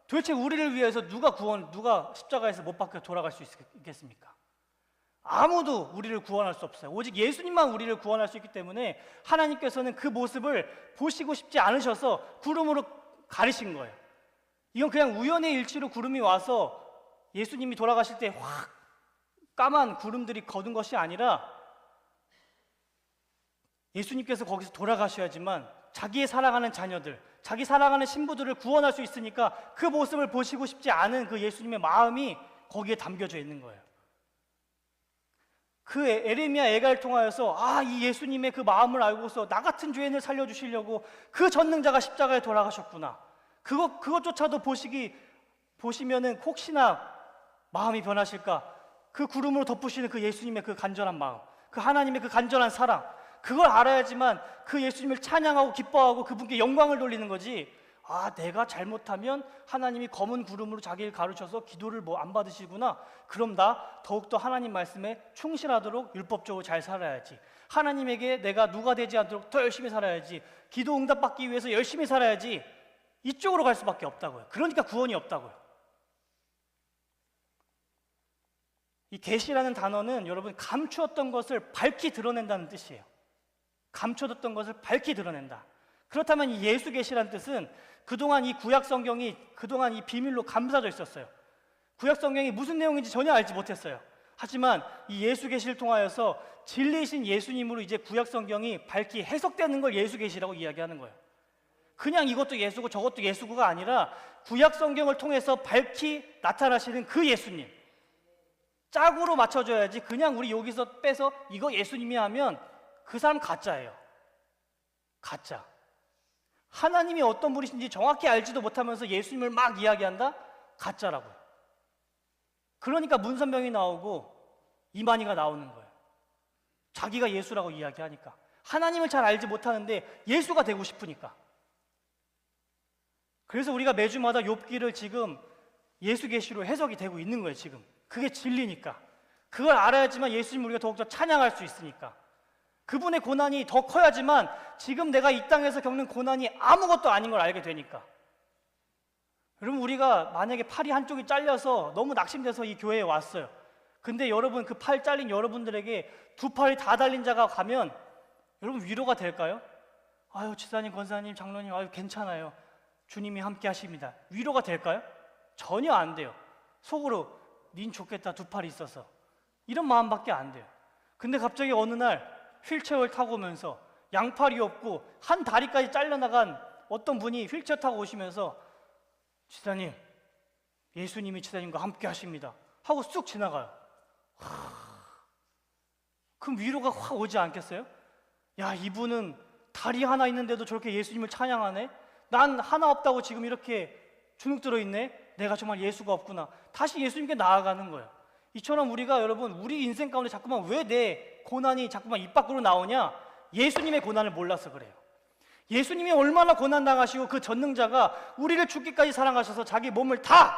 도대체 우리를 위해서 누가 십자가에서 못 박혀 돌아갈 수 있겠습니까? 아무도 우리를 구원할 수 없어요. 오직 예수님만 우리를 구원할 수 있기 때문에 하나님께서는 그 모습을 보시고 싶지 않으셔서 구름으로 가리신 거예요. 이건 그냥 우연의 일치로 구름이 와서 예수님이 돌아가실 때 확 까만 구름들이 거둔 것이 아니라 예수님께서 거기서 돌아가셔야지만 자기의 사랑하는 자녀들, 자기 사랑하는 신부들을 구원할 수 있으니까 그 모습을 보시고 싶지 않은 그 예수님의 마음이 거기에 담겨져 있는 거예요. 그 에레미야 애가를 통하여서 이 예수님의 그 마음을 알고서 나 같은 죄인을 살려주시려고 그 전능자가 십자가에 돌아가셨구나. 그것조차도 보시면은 혹시나 마음이 변하실까? 그 구름으로 덮으시는 그 예수님의 그 간절한 마음, 그 하나님의 그 간절한 사랑, 그걸 알아야지만 그 예수님을 찬양하고 기뻐하고 그분께 영광을 돌리는 거지. 내가 잘못하면 하나님이 검은 구름으로 자기를 가르쳐서 기도를 안 받으시구나. 그럼 나 더욱더 하나님 말씀에 충실하도록 율법적으로 잘 살아야지. 하나님에게 내가 누가 되지 않도록 더 열심히 살아야지. 기도 응답받기 위해서 열심히 살아야지. 이쪽으로 갈 수밖에 없다고요. 그러니까 구원이 없다고요. 이 계시라는 단어는 여러분 감추었던 것을 밝히 드러낸다는 뜻이에요. 감춰뒀던 것을 밝히 드러낸다. 그렇다면 이 예수 계시라는 뜻은 그동안 이 구약 성경이 그동안 이 비밀로 감싸져 있었어요. 구약 성경이 무슨 내용인지 전혀 알지 못했어요. 하지만 이 예수 계시를 통하여서 진리이신 예수님으로 이제 구약 성경이 밝히 해석되는 걸 예수 계시라고 이야기하는 거예요. 그냥 이것도 예수고 저것도 예수고가 아니라 구약 성경을 통해서 밝히 나타나시는 그 예수님, 짝으로 맞춰줘야지. 그냥 우리 여기서 빼서 이거 예수님이 하면 그 사람 가짜예요. 가짜. 하나님이 어떤 분이신지 정확히 알지도 못하면서 예수님을 막 이야기한다? 가짜라고요. 그러니까 문선병이 나오고 이만희가 나오는 거예요. 자기가 예수라고 이야기하니까. 하나님을 잘 알지 못하는데 예수가 되고 싶으니까. 그래서 우리가 매주마다 욥기를 지금 예수 계시로 해석이 되고 있는 거예요. 지금 그게 진리니까. 그걸 알아야지만 예수님 우리가 더욱더 찬양할 수 있으니까. 그분의 고난이 더 커야지만 지금 내가 이 땅에서 겪는 고난이 아무것도 아닌 걸 알게 되니까. 여러분, 우리가 만약에 팔이 한쪽이 잘려서 너무 낙심돼서 이 교회에 왔어요. 근데 여러분, 그 팔 잘린 여러분들에게 두 팔이 다 달린 자가 가면 여러분 위로가 될까요? 지사님, 권사님, 장로님, 괜찮아요. 주님이 함께 하십니다. 위로가 될까요? 전혀 안 돼요. 속으로 닌 좋겠다, 두 팔이 있어서. 이런 마음밖에 안 돼요. 근데 갑자기 어느 날 휠체어를 타고 오면서 양팔이 없고 한 다리까지 잘려나간 어떤 분이 휠체어 타고 오시면서 지사님, 예수님이 지사님과 함께 하십니다 하고 쑥 지나가요. 그럼 위로가 확 오지 않겠어요? 야, 이분은 다리 하나 있는데도 저렇게 예수님을 찬양하네? 난 하나 없다고 지금 이렇게 주눅 들어있네? 내가 정말 예수가 없구나. 다시 예수님께 나아가는 거예요. 이처럼 우리가 여러분, 우리 인생 가운데 자꾸만 왜 내 고난이 자꾸만 입 밖으로 나오냐? 예수님의 고난을 몰라서 그래요. 예수님이 얼마나 고난당하시고 그 전능자가 우리를 죽기까지 사랑하셔서 자기 몸을 다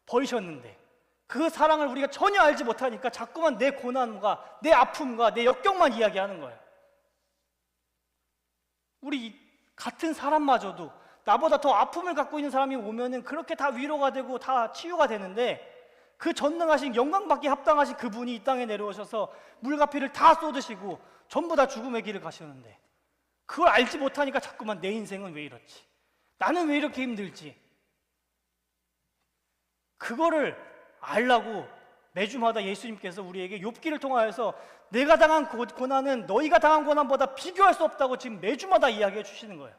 버리셨는데 그 사랑을 우리가 전혀 알지 못하니까 자꾸만 내 고난과 내 아픔과 내 역경만 이야기하는 거예요. 우리 같은 사람마저도 나보다 더 아픔을 갖고 있는 사람이 오면은 그렇게 다 위로가 되고 다 치유가 되는데 그 전능하신 영광받기 합당하신 그분이 이 땅에 내려오셔서 물과 피를 다 쏟으시고 전부 다 죽음의 길을 가셨는데 그걸 알지 못하니까 자꾸만 내 인생은 왜 이렇지? 나는 왜 이렇게 힘들지? 그거를 알라고 매주마다 예수님께서 우리에게 욥기를 통하여서 내가 당한 고난은 너희가 당한 고난보다 비교할 수 없다고 지금 매주마다 이야기해 주시는 거예요.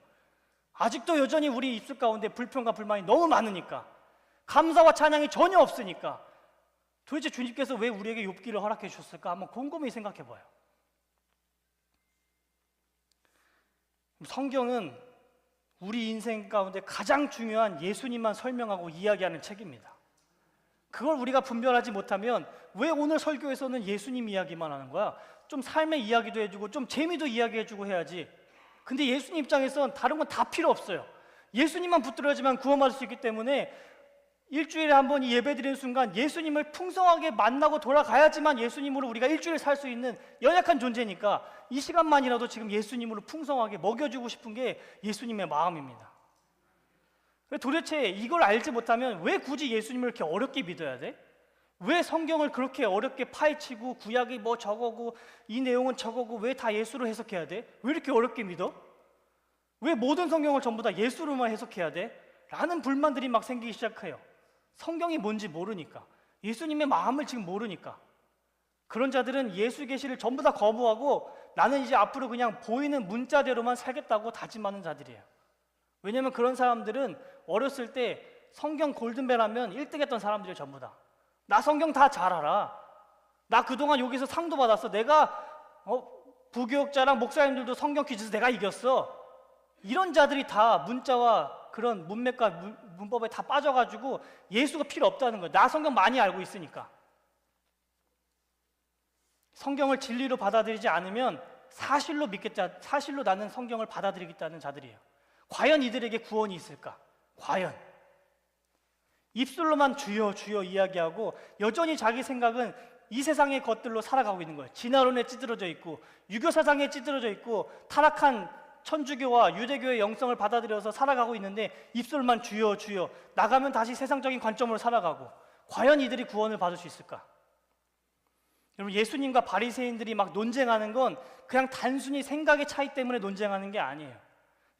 아직도 여전히 우리 입술 가운데 불평과 불만이 너무 많으니까, 감사와 찬양이 전혀 없으니까 도대체 주님께서 왜 우리에게 욥기를 허락해 주셨을까? 한번 곰곰이 생각해 봐요. 성경은 우리 인생 가운데 가장 중요한 예수님만 설명하고 이야기하는 책입니다. 그걸 우리가 분별하지 못하면 왜 오늘 설교에서는 예수님 이야기만 하는 거야? 좀 삶의 이야기도 해주고 좀 재미도 이야기해주고 해야지. 근데 예수님 입장에선 다른 건 다 필요 없어요. 예수님만 붙들어야지만 구원받을 수 있기 때문에 일주일에 한 번 이 예배 드리는 순간 예수님을 풍성하게 만나고 돌아가야지만 예수님으로 우리가 일주일 살 수 있는 연약한 존재니까 이 시간만이라도 지금 예수님으로 풍성하게 먹여주고 싶은 게 예수님의 마음입니다. 도대체 이걸 알지 못하면 왜 굳이 예수님을 이렇게 어렵게 믿어야 돼? 왜 성경을 그렇게 어렵게 파헤치고 구약이 뭐 저거고 이 내용은 저거고 왜 다 예수로 해석해야 돼? 왜 이렇게 어렵게 믿어? 왜 모든 성경을 전부 다 예수로만 해석해야 돼? 라는 불만들이 막 생기기 시작해요. 성경이 뭔지 모르니까, 예수님의 마음을 지금 모르니까. 그런 자들은 예수 계시를 전부 다 거부하고 나는 이제 앞으로 그냥 보이는 문자대로만 살겠다고 다짐하는 자들이에요. 왜냐면 그런 사람들은 어렸을 때 성경 골든벨 하면 1등 했던 사람들이 전부 다. 나 성경 다 잘 알아. 나 그동안 여기서 상도 받았어. 내가 부교육자랑 목사님들도 성경 퀴즈에서 내가 이겼어. 이런 자들이 다 문자와 그런 문맥과 문법에 다 빠져가지고 예수가 필요 없다는 거예요. 나 성경 많이 알고 있으니까. 성경을 진리로 받아들이지 않으면 사실로 믿겠다, 사실로 나는 성경을 받아들이겠다는 자들이에요. 과연 이들에게 구원이 있을까? 과연. 입술로만 주여 주여 이야기하고 여전히 자기 생각은 이 세상의 것들로 살아가고 있는 거예요. 진화론에 찌들어져 있고 유교 사상에 찌들어져 있고 타락한 천주교와 유대교의 영성을 받아들여서 살아가고 있는데 입술만 주여 주여, 나가면 다시 세상적인 관점으로 살아가고, 과연 이들이 구원을 받을 수 있을까? 여러분, 예수님과 바리새인들이 막 논쟁하는 건 그냥 단순히 생각의 차이 때문에 논쟁하는 게 아니에요.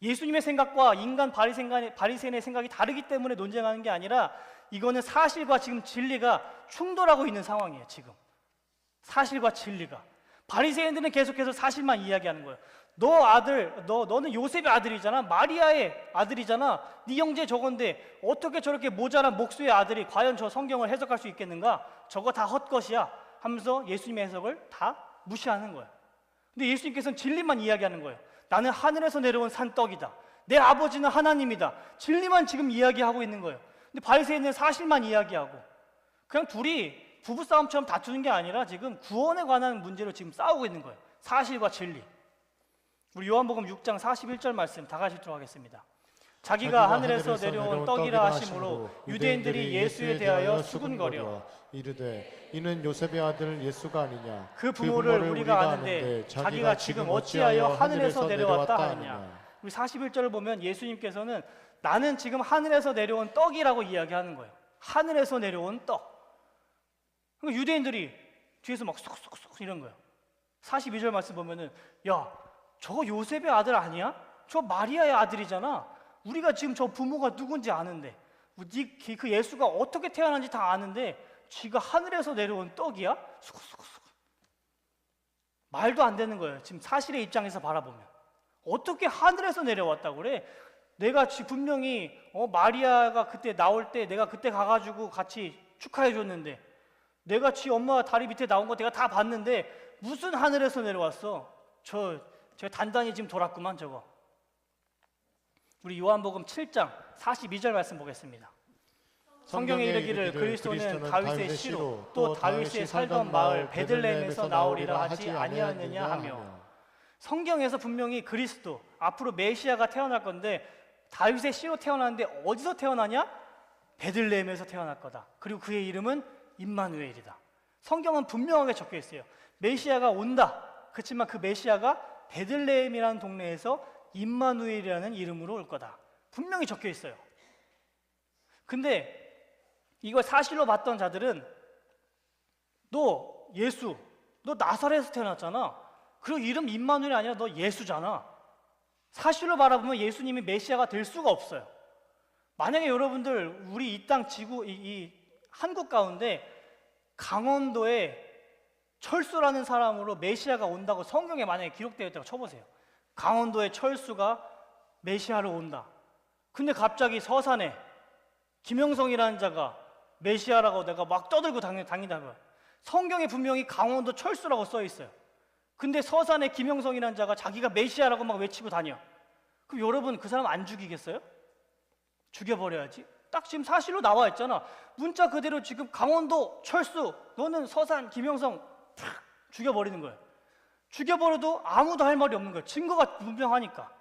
예수님의 생각과 인간 바리새인의 생각이 다르기 때문에 논쟁하는 게 아니라 이거는 사실과 지금 진리가 충돌하고 있는 상황이에요. 지금 사실과 진리가. 바리새인들은 계속해서 사실만 이야기하는 거예요. 너는 요셉의 아들이잖아. 마리아의 아들이잖아. 네 형제 저건데 어떻게 저렇게 모자란 목수의 아들이 과연 저 성경을 해석할 수 있겠는가? 저거 다 헛것이야 하면서 예수님의 해석을 다 무시하는 거예요. 근데 예수님께서는 진리만 이야기하는 거예요. 나는 하늘에서 내려온 산떡이다. 내 아버지는 하나님이다. 진리만 지금 이야기하고 있는 거예요. 근데 바리새인은 사실만 이야기하고, 그냥 둘이 부부싸움처럼 다투는 게 아니라 지금 구원에 관한 문제로 지금 싸우고 있는 거예요. 사실과 진리. 우리 요한복음 6장 41절 말씀 다 같이 읽도록 하겠습니다. 자기가 하늘에서 내려온 떡이라 하심으로 유대인들이 예수에 대하여 수군거려 이르되 이는 요셉의 아들 예수가 아니냐. 그 부모를 우리가 아는데 자기가 지금 어찌하여 하늘에서 내려왔다 하느냐. 우리 41절을 보면 예수님께서는 나는 지금 하늘에서 내려온 떡이라고 이야기하는 거예요. 하늘에서 내려온 떡. 그러니까 유대인들이 뒤에서 막 쏙쏙쏙 이런 거예요. 42절 말씀 보면은 야, 저거 요셉의 아들 아니야? 저 마리아의 아들이잖아. 우리가 지금 저 부모가 누군지 아는데 그 예수가 어떻게 태어난지 다 아는데 쥐가 하늘에서 내려온 떡이야? 수고수고수고. 말도 안 되는 거예요. 지금 사실의 입장에서 바라보면 어떻게 하늘에서 내려왔다고 그래? 내가 분명히 마리아가 그때 나올 때 내가 그때 가가지고 같이 축하해 줬는데, 내가 지 엄마 다리 밑에 나온 거 내가 다 봤는데 무슨 하늘에서 내려왔어? 제가 단단히 지금 돌았구만 저거. 우리 요한복음 7장 42절 말씀 보겠습니다. 성경에 이르기를 그리스도는 다윗의 씨로 또 다윗이 살던 마을 베들레헴에서 나오리라 하지 아니하느냐 하며, 성경에서 분명히 그리스도 앞으로 메시아가 태어날 건데 다윗의 씨로 태어났는데 어디서 태어나냐? 베들레헴에서 태어날 거다. 그리고 그의 이름은 임마누엘이다. 성경은 분명하게 적혀 있어요. 메시아가 온다. 그렇지만 그 메시아가 베들레헴이라는 동네에서 임마누엘이라는 이름으로 올 거다. 분명히 적혀 있어요. 근데 이걸 사실로 봤던 자들은 너 예수, 너 나사렛에서 태어났잖아. 그리고 이름 임마누엘이 아니라 너 예수잖아. 사실로 바라보면 예수님이 메시아가 될 수가 없어요. 만약에 여러분들 우리 이 땅 지구 이 한국 가운데 강원도에 철수라는 사람으로 메시아가 온다고 성경에 만약에 기록되어 있다고 쳐보세요. 강원도에 철수가 메시아로 온다. 근데 갑자기 서산에 김영성이라는 자가 메시아라고 내가 막 떠들고 다닌다면, 성경에 분명히 강원도 철수라고 써 있어요. 근데 서산에 김영성이라는 자가 자기가 메시아라고 막 외치고 다녀. 그럼 여러분 그 사람 안 죽이겠어요? 죽여버려야지. 딱 지금 사실로 나와 있잖아. 문자 그대로 지금 강원도 철수, 너는 서산 김영성 탁 죽여버리는 거예요. 죽여버려도 아무도 할 말이 없는 거예요. 증거가 분명하니까.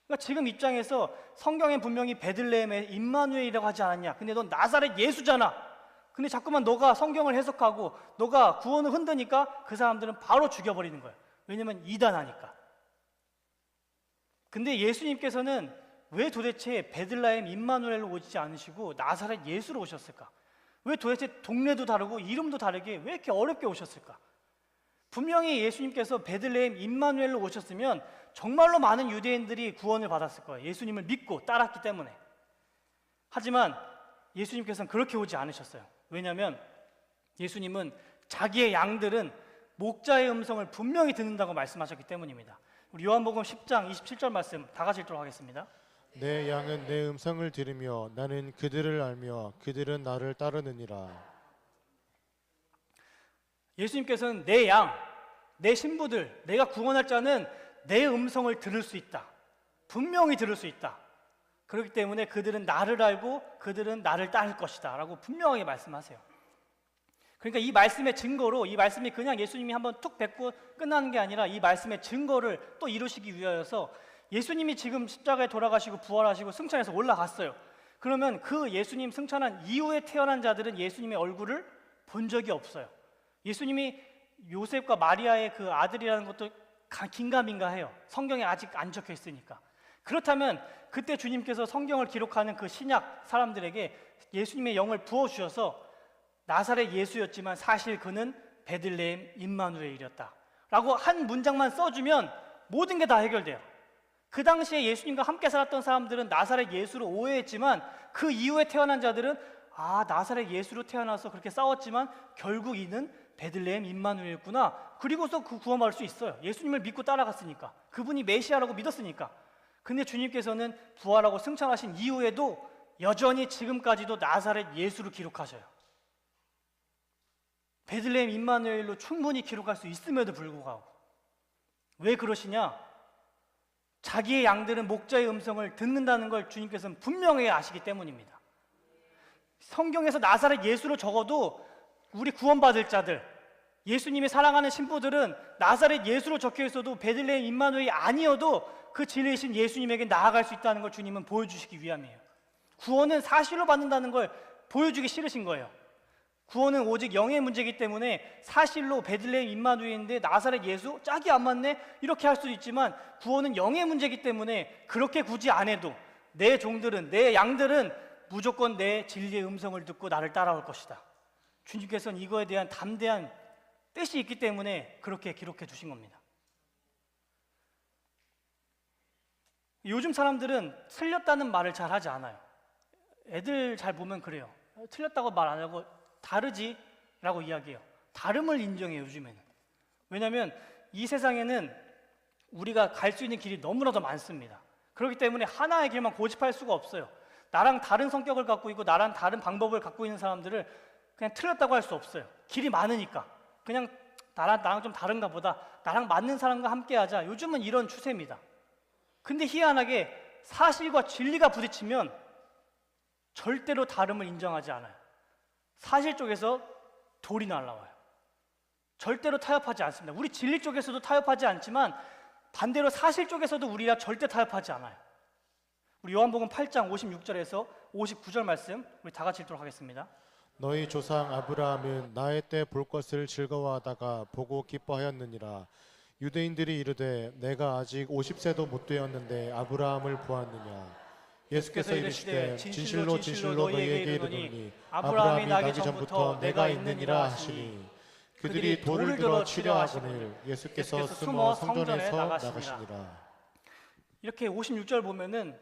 그러니까 지금 입장에서 성경에 분명히 베들레헴에 임마누엘이라고 하지 않았냐. 근데 넌 나사렛 예수잖아. 근데 자꾸만 너가 성경을 해석하고 너가 구원을 흔드니까 그 사람들은 바로 죽여버리는 거예요. 왜냐면 이단하니까. 근데 예수님께서는 왜 도대체 베들레헴 임마누엘로 오지 않으시고 나사렛 예수로 오셨을까? 왜 도대체 동네도 다르고 이름도 다르게 왜 이렇게 어렵게 오셨을까? 분명히 예수님께서 베들레헴 임마누엘로 오셨으면 정말로 많은 유대인들이 구원을 받았을 거예요. 예수님을 믿고 따랐기 때문에. 하지만 예수님께서는 그렇게 오지 않으셨어요. 왜냐하면 예수님은 자기의 양들은 목자의 음성을 분명히 듣는다고 말씀하셨기 때문입니다. 우리 요한복음 10장 27절 말씀 다 같이 읽도록 하겠습니다. 내 양은 내 음성을 들으며 나는 그들을 알며 그들은 나를 따르느니라. 예수님께서는 내 양, 내 신부들, 내가 구원할 자는 내 음성을 들을 수 있다. 분명히 들을 수 있다. 그렇기 때문에 그들은 나를 알고 그들은 나를 따를 것이다 라고 분명하게 말씀하세요. 그러니까 이 말씀의 증거로, 이 말씀이 그냥 예수님이 한번 툭 뱉고 끝나는 게 아니라 이 말씀의 증거를 또 이루시기 위하여서 예수님이 지금 십자가에 돌아가시고 부활하시고 승천해서 올라갔어요. 그러면 그 예수님 승천한 이후에 태어난 자들은 예수님의 얼굴을 본 적이 없어요. 예수님이 요셉과 마리아의 그 아들이라는 것도 긴가민가해요. 성경에 아직 안 적혀 있으니까. 그렇다면 그때 주님께서 성경을 기록하는 그 신약 사람들에게 예수님의 영을 부어주셔서 나사렛 예수였지만 사실 그는 베들레헴 임마누엘이었다 라고 한 문장만 써주면 모든 게 다 해결돼요. 그 당시에 예수님과 함께 살았던 사람들은 나사렛 예수로 오해했지만 그 이후에 태어난 자들은 나사렛 예수로 태어나서 그렇게 싸웠지만 결국 이는 베들레헴 임마누엘이구나. 그리고서 그 구원받을 수 있어요. 예수님을 믿고 따라갔으니까. 그분이 메시아라고 믿었으니까. 근데 주님께서는 부활하고 승천하신 이후에도 여전히 지금까지도 나사렛 예수로 기록하셔요. 베들레헴 임마누엘로 충분히 기록할 수 있음에도 불구하고. 왜 그러시냐? 자기의 양들은 목자의 음성을 듣는다는 걸 주님께서는 분명히 아시기 때문입니다. 성경에서 나사렛 예수로 적어도 우리 구원받을 자들, 예수님이 사랑하는 신부들은 나사렛 예수로 적혀 있어도 베들레헴 임마누엘이 아니어도 그 진리이신 예수님에게 나아갈 수 있다는 걸 주님은 보여주시기 위함이에요. 구원은 사실로 받는다는 걸 보여주기 싫으신 거예요. 구원은 오직 영의 문제이기 때문에 사실로 베들레헴 임마누엘인데 나사렛 예수? 짝이 안 맞네? 이렇게 할 수도 있지만 구원은 영의 문제이기 때문에 그렇게 굳이 안 해도 내 종들은, 내 양들은 무조건 내 진리의 음성을 듣고 나를 따라올 것이다. 주님께서는 이거에 대한 담대한 뜻이 있기 때문에 그렇게 기록해 주신 겁니다. 요즘 사람들은 틀렸다는 말을 잘 하지 않아요. 애들 잘 보면 그래요. 틀렸다고 말 안 하고 다르지? 라고 이야기해요. 다름을 인정해요, 요즘에는. 왜냐하면 이 세상에는 우리가 갈 수 있는 길이 너무나도 많습니다. 그렇기 때문에 하나의 길만 고집할 수가 없어요. 나랑 다른 성격을 갖고 있고 나랑 다른 방법을 갖고 있는 사람들을 그냥 틀렸다고 할 수 없어요. 길이 많으니까. 그냥 나랑 좀 다른가 보다. 나랑 맞는 사람과 함께 하자. 요즘은 이런 추세입니다. 근데 희한하게 사실과 진리가 부딪히면 절대로 다름을 인정하지 않아요. 사실 쪽에서 돌이 날라와요. 절대로 타협하지 않습니다. 우리 진리 쪽에서도 타협하지 않지만 반대로 사실 쪽에서도 우리가 절대 타협하지 않아요. 우리 요한복음 8장 56절에서 59절 말씀 우리 다 같이 읽도록 하겠습니다. 너희 조상 아브라함은 나의 때 볼 것을 즐거워하다가 보고 기뻐하였느니라. 유대인들이 이르되 내가 아직 50세도 못 되었는데 아브라함을 보았느냐. 예수께서 이르시되 진실로 진실로 너희에게 이르노니 아브라함이 나기 전부터 내가 있느니라 하시니 그들이 돌을 들어 치려 하거늘 예수께서 숨어 성전에서 나가시니라. 이렇게 56절 보면은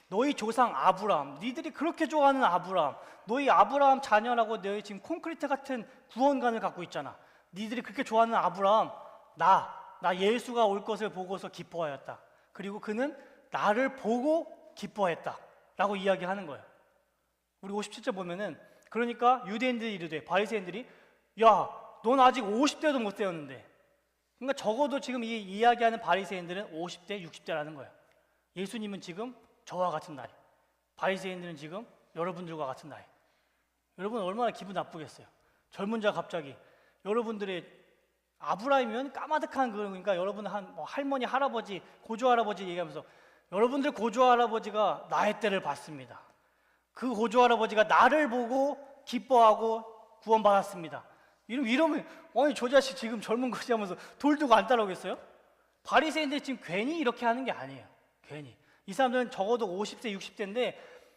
너희 조상 아브라함, 니들이 그렇게 좋아하는 아브라함, 너희 아브라함 자녀라고 너희 지금 콘크리트 같은 구원관을 갖고 있잖아. 니들이 그렇게 좋아하는 아브라함, 나 예수가 올 것을 보고서 기뻐하였다. 그리고 그는 나를 보고 기뻐했다 라고 이야기하는 거예요. 우리 57절 보면은 그러니까 유대인들이 이르되 바리새인들이 야, 넌 아직 50대도 못 되었는데, 그러니까 적어도 지금 이 이야기하는 바리새인들은 50대, 60대라는 거예요. 예수님은 지금 저와 같은 나이, 바리새인들은 지금 여러분들과 같은 나이. 여러분 얼마나 기분 나쁘겠어요. 젊은 자 갑자기 여러분들의 아브라함이면 까마득한 그러니까 여러분 뭐 할머니, 할아버지, 고조 할아버지 얘기하면서 여러분들 고조 할아버지가 나의 때를 봤습니다. 그 고조 할아버지가 나를 보고 기뻐하고 구원받았습니다. 이러면 아니 저 자식 지금 젊은 거지 하면서 돌 두고 안 따라오겠어요? 바리새인들이 지금 괜히 이렇게 하는 게 아니에요. 괜히. 이 사람들은 적어도 50세, 60대인데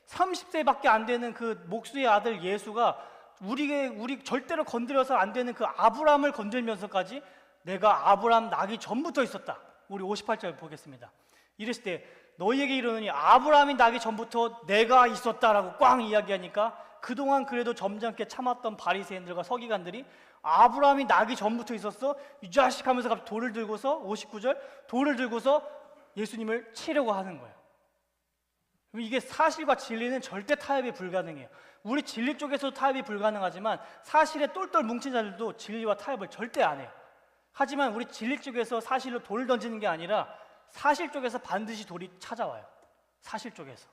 30세밖에 안 되는 그 목수의 아들 예수가 우리 절대로 건드려서 안 되는 그 아브라함을 건들면서까지 내가 아브라함 나기 전부터 있었다. 우리 58절 보겠습니다. 이랬을 때 너희에게 이르노니 아브라함이 나기 전부터 내가 있었다라고 꽝 이야기하니까 그동안 그래도 점잖게 참았던 바리새인들과 서기관들이 아브라함이 나기 전부터 있었어? 이 자식 하면서 갑자기 돌을 들고서 59절 돌을 들고서 예수님을 치려고 하는 거예요. 이게 사실과 진리는 절대 타협이 불가능해요. 우리 진리 쪽에서도 타협이 불가능하지만 사실에 똘똘 뭉친 자들도 진리와 타협을 절대 안 해요. 하지만 우리 진리 쪽에서 사실로 돌을 던지는 게 아니라 사실 쪽에서 반드시 돌이 찾아와요. 사실 쪽에서.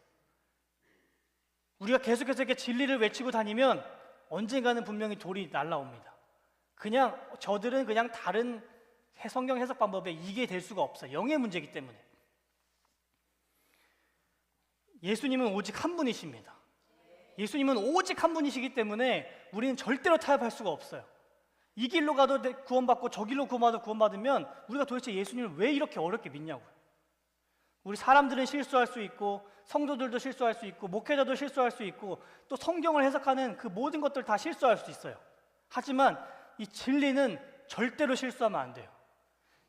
우리가 계속해서 이렇게 진리를 외치고 다니면 언젠가는 분명히 돌이 날라옵니다. 그냥 저들은 그냥 다른 성경 해석 방법에 이게 될 수가 없어요. 영의 문제이기 때문에. 예수님은 오직 한 분이십니다. 예수님은 오직 한 분이시기 때문에 우리는 절대로 타협할 수가 없어요. 이 길로 가도 구원받고 저 길로 구원받으면 우리가 도대체 예수님을 왜 이렇게 어렵게 믿냐고요. 우리 사람들은 실수할 수 있고 성도들도 실수할 수 있고 목회자도 실수할 수 있고 또 성경을 해석하는 그 모든 것들 다 실수할 수 있어요. 하지만 이 진리는 절대로 실수하면 안 돼요.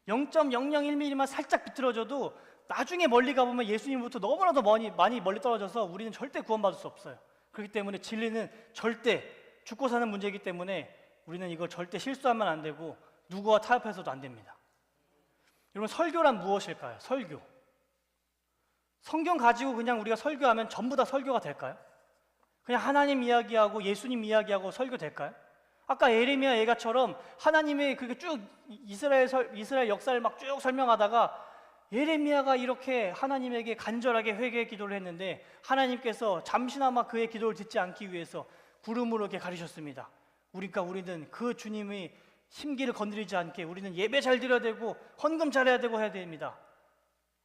0.001mm만 살짝 비틀어져도 나중에 멀리 가보면 예수님부터 너무나도 많이 멀리 떨어져서 우리는 절대 구원받을 수 없어요. 그렇기 때문에 진리는 절대 죽고 사는 문제이기 때문에 우리는 이걸 절대 실수하면 안 되고 누구와 타협해서도 안 됩니다. 여러분 설교란 무엇일까요? 설교. 성경 가지고 그냥 우리가 설교하면 전부 다 설교가 될까요? 그냥 하나님 이야기하고 예수님 이야기하고 설교 될까요? 아까 예레미야 예가처럼 하나님의 그게 쭉 이스라엘 역사를 막 쭉 설명하다가 예레미야가 이렇게 하나님에게 간절하게 회개의 기도를 했는데 하나님께서 잠시나마 그의 기도를 듣지 않기 위해서 구름으로 이렇게 가리셨습니다. 그러니까 우리는 그 주님의 심기를 건드리지 않게 우리는 예배 잘 드려야 되고 헌금 잘해야 되고 해야 됩니다.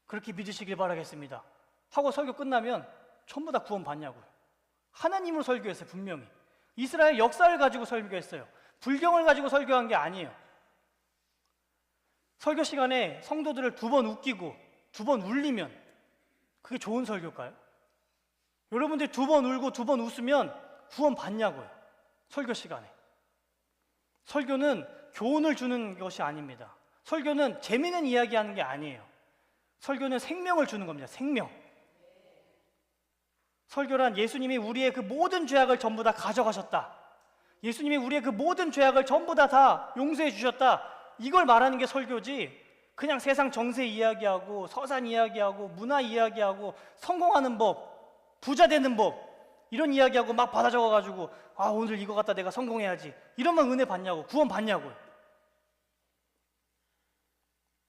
그렇게 믿으시길 바라겠습니다. 하고 설교 끝나면 전부 다 구원 받냐고요. 하나님으로 설교했어요. 분명히. 이스라엘 역사를 가지고 설교했어요. 불경을 가지고 설교한 게 아니에요. 설교 시간에 성도들을 2번 웃기고 2번 울리면 그게 좋은 설교일까요? 여러분들이 2번 울고 2번 웃으면 구원 받냐고요. 설교 시간에. 설교는 교훈을 주는 것이 아닙니다. 설교는 재미있는 이야기하는 게 아니에요. 설교는 생명을 주는 겁니다. 생명. 설교란 예수님이 우리의 그 모든 죄악을 전부 다 가져가셨다. 예수님이 우리의 그 모든 죄악을 전부 다 용서해 주셨다. 이걸 말하는 게 설교지. 그냥 세상 정세 이야기하고 서산 이야기하고 문화 이야기하고 성공하는 법, 부자 되는 법 이런 이야기하고 막 받아 적어가지고 아 오늘 이거 갖다 내가 성공해야지 이러면 은혜 받냐고 구원 받냐고요.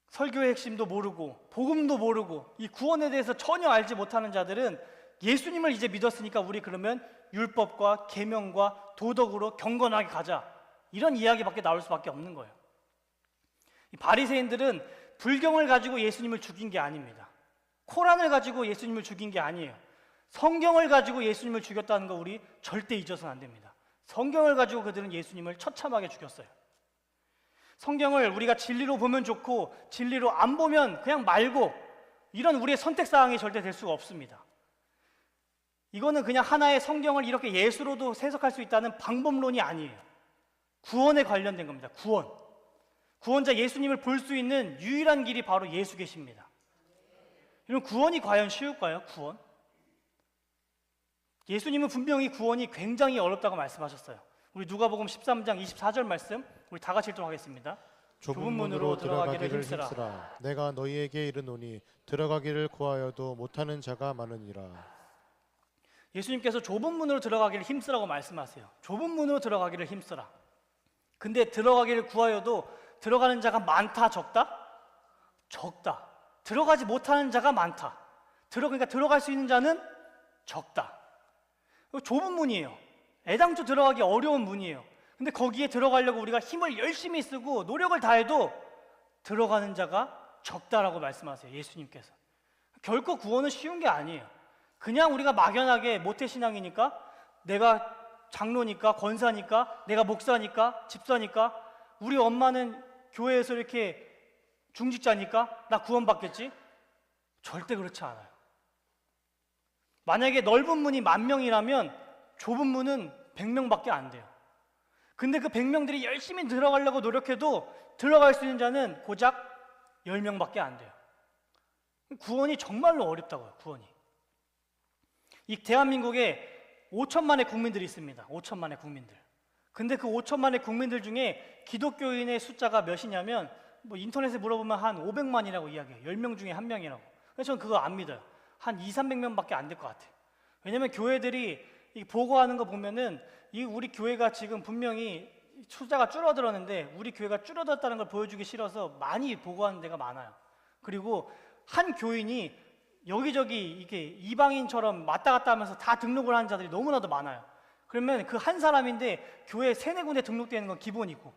설교의 핵심도 모르고 복음도 모르고 이 구원에 대해서 전혀 알지 못하는 자들은 예수님을 이제 믿었으니까 우리 그러면 율법과 계명과 도덕으로 경건하게 가자 이런 이야기밖에 나올 수밖에 없는 거예요. 이 바리새인들은 불경을 가지고 예수님을 죽인 게 아닙니다. 코란을 가지고 예수님을 죽인 게 아니에요. 성경을 가지고 예수님을 죽였다는 거 우리 절대 잊어서는 안 됩니다. 성경을 가지고 그들은 예수님을 처참하게 죽였어요. 성경을 우리가 진리로 보면 좋고 진리로 안 보면 그냥 말고 이런 우리의 선택사항이 절대 될 수가 없습니다. 이거는 그냥 하나의 성경을 이렇게 예수로도 해석할 수 있다는 방법론이 아니에요. 구원에 관련된 겁니다. 구원자 예수님을 볼 수 있는 유일한 길이 바로 예수 계십니다. 여러분 구원이 과연 쉬울까요? 구원? 예수님은 분명히 구원이 굉장히 어렵다고 말씀하셨어요. 우리 누가복음 13장 24절 말씀 우리 다 같이 읽도록 하겠습니다. 좁은 문으로 들어가기를 힘쓰라. 내가 너희에게 이르노니 들어가기를 구하여도 못하는 자가 많으니라. 예수님께서 좁은 문으로 들어가기를 힘쓰라고 말씀하세요. 좁은 문으로 들어가기를 힘쓰라. 근데 들어가기를 구하여도 들어가는 자가 많다 적다? 적다. 들어가지 못하는 자가 많다. 그러니까 들어갈 수 있는 자는 적다. 좁은 문이에요. 애당초 들어가기 어려운 문이에요. 근데 거기에 들어가려고 우리가 힘을 열심히 쓰고 노력을 다해도 들어가는 자가 적다라고 말씀하세요. 예수님께서. 결코 구원은 쉬운 게 아니에요. 그냥 우리가 막연하게 모태신앙이니까 내가 장로니까 권사니까 내가 목사니까 집사니까 우리 엄마는 교회에서 이렇게 중직자니까 나 구원받겠지? 절대 그렇지 않아요. 만약에 넓은 문이 10,000명이라면 좁은 문은 100명밖에 안 돼요. 근데 그 100명들이 열심히 들어가려고 노력해도 들어갈 수 있는 자는 고작 10명밖에 안 돼요. 구원이 정말로 어렵다고요. 구원이. 이 대한민국에 5천만의 국민들이 있습니다. 5천만의 국민들. 근데 그 5천만의 국민들 중에 기독교인의 숫자가 몇이냐면 뭐 인터넷에 물어보면 한 500만이라고 이야기해요. 10명 중에 1명이라고. 그래서 저는 그거 안 믿어요. 한 200~300명밖에 안 될 것 같아요. 왜냐면 교회들이 이 보고하는 거 보면은 이 우리 교회가 지금 분명히 숫자가 줄어들었는데 우리 교회가 줄어들었다는 걸 보여주기 싫어서 많이 보고하는 데가 많아요. 그리고 한 교인이 여기저기 이렇게 이방인처럼 왔다 갔다 하면서 다 등록을 하는 자들이 너무나도 많아요. 그러면 그 한 사람인데 교회 3~4군데 등록되는 건 기본이고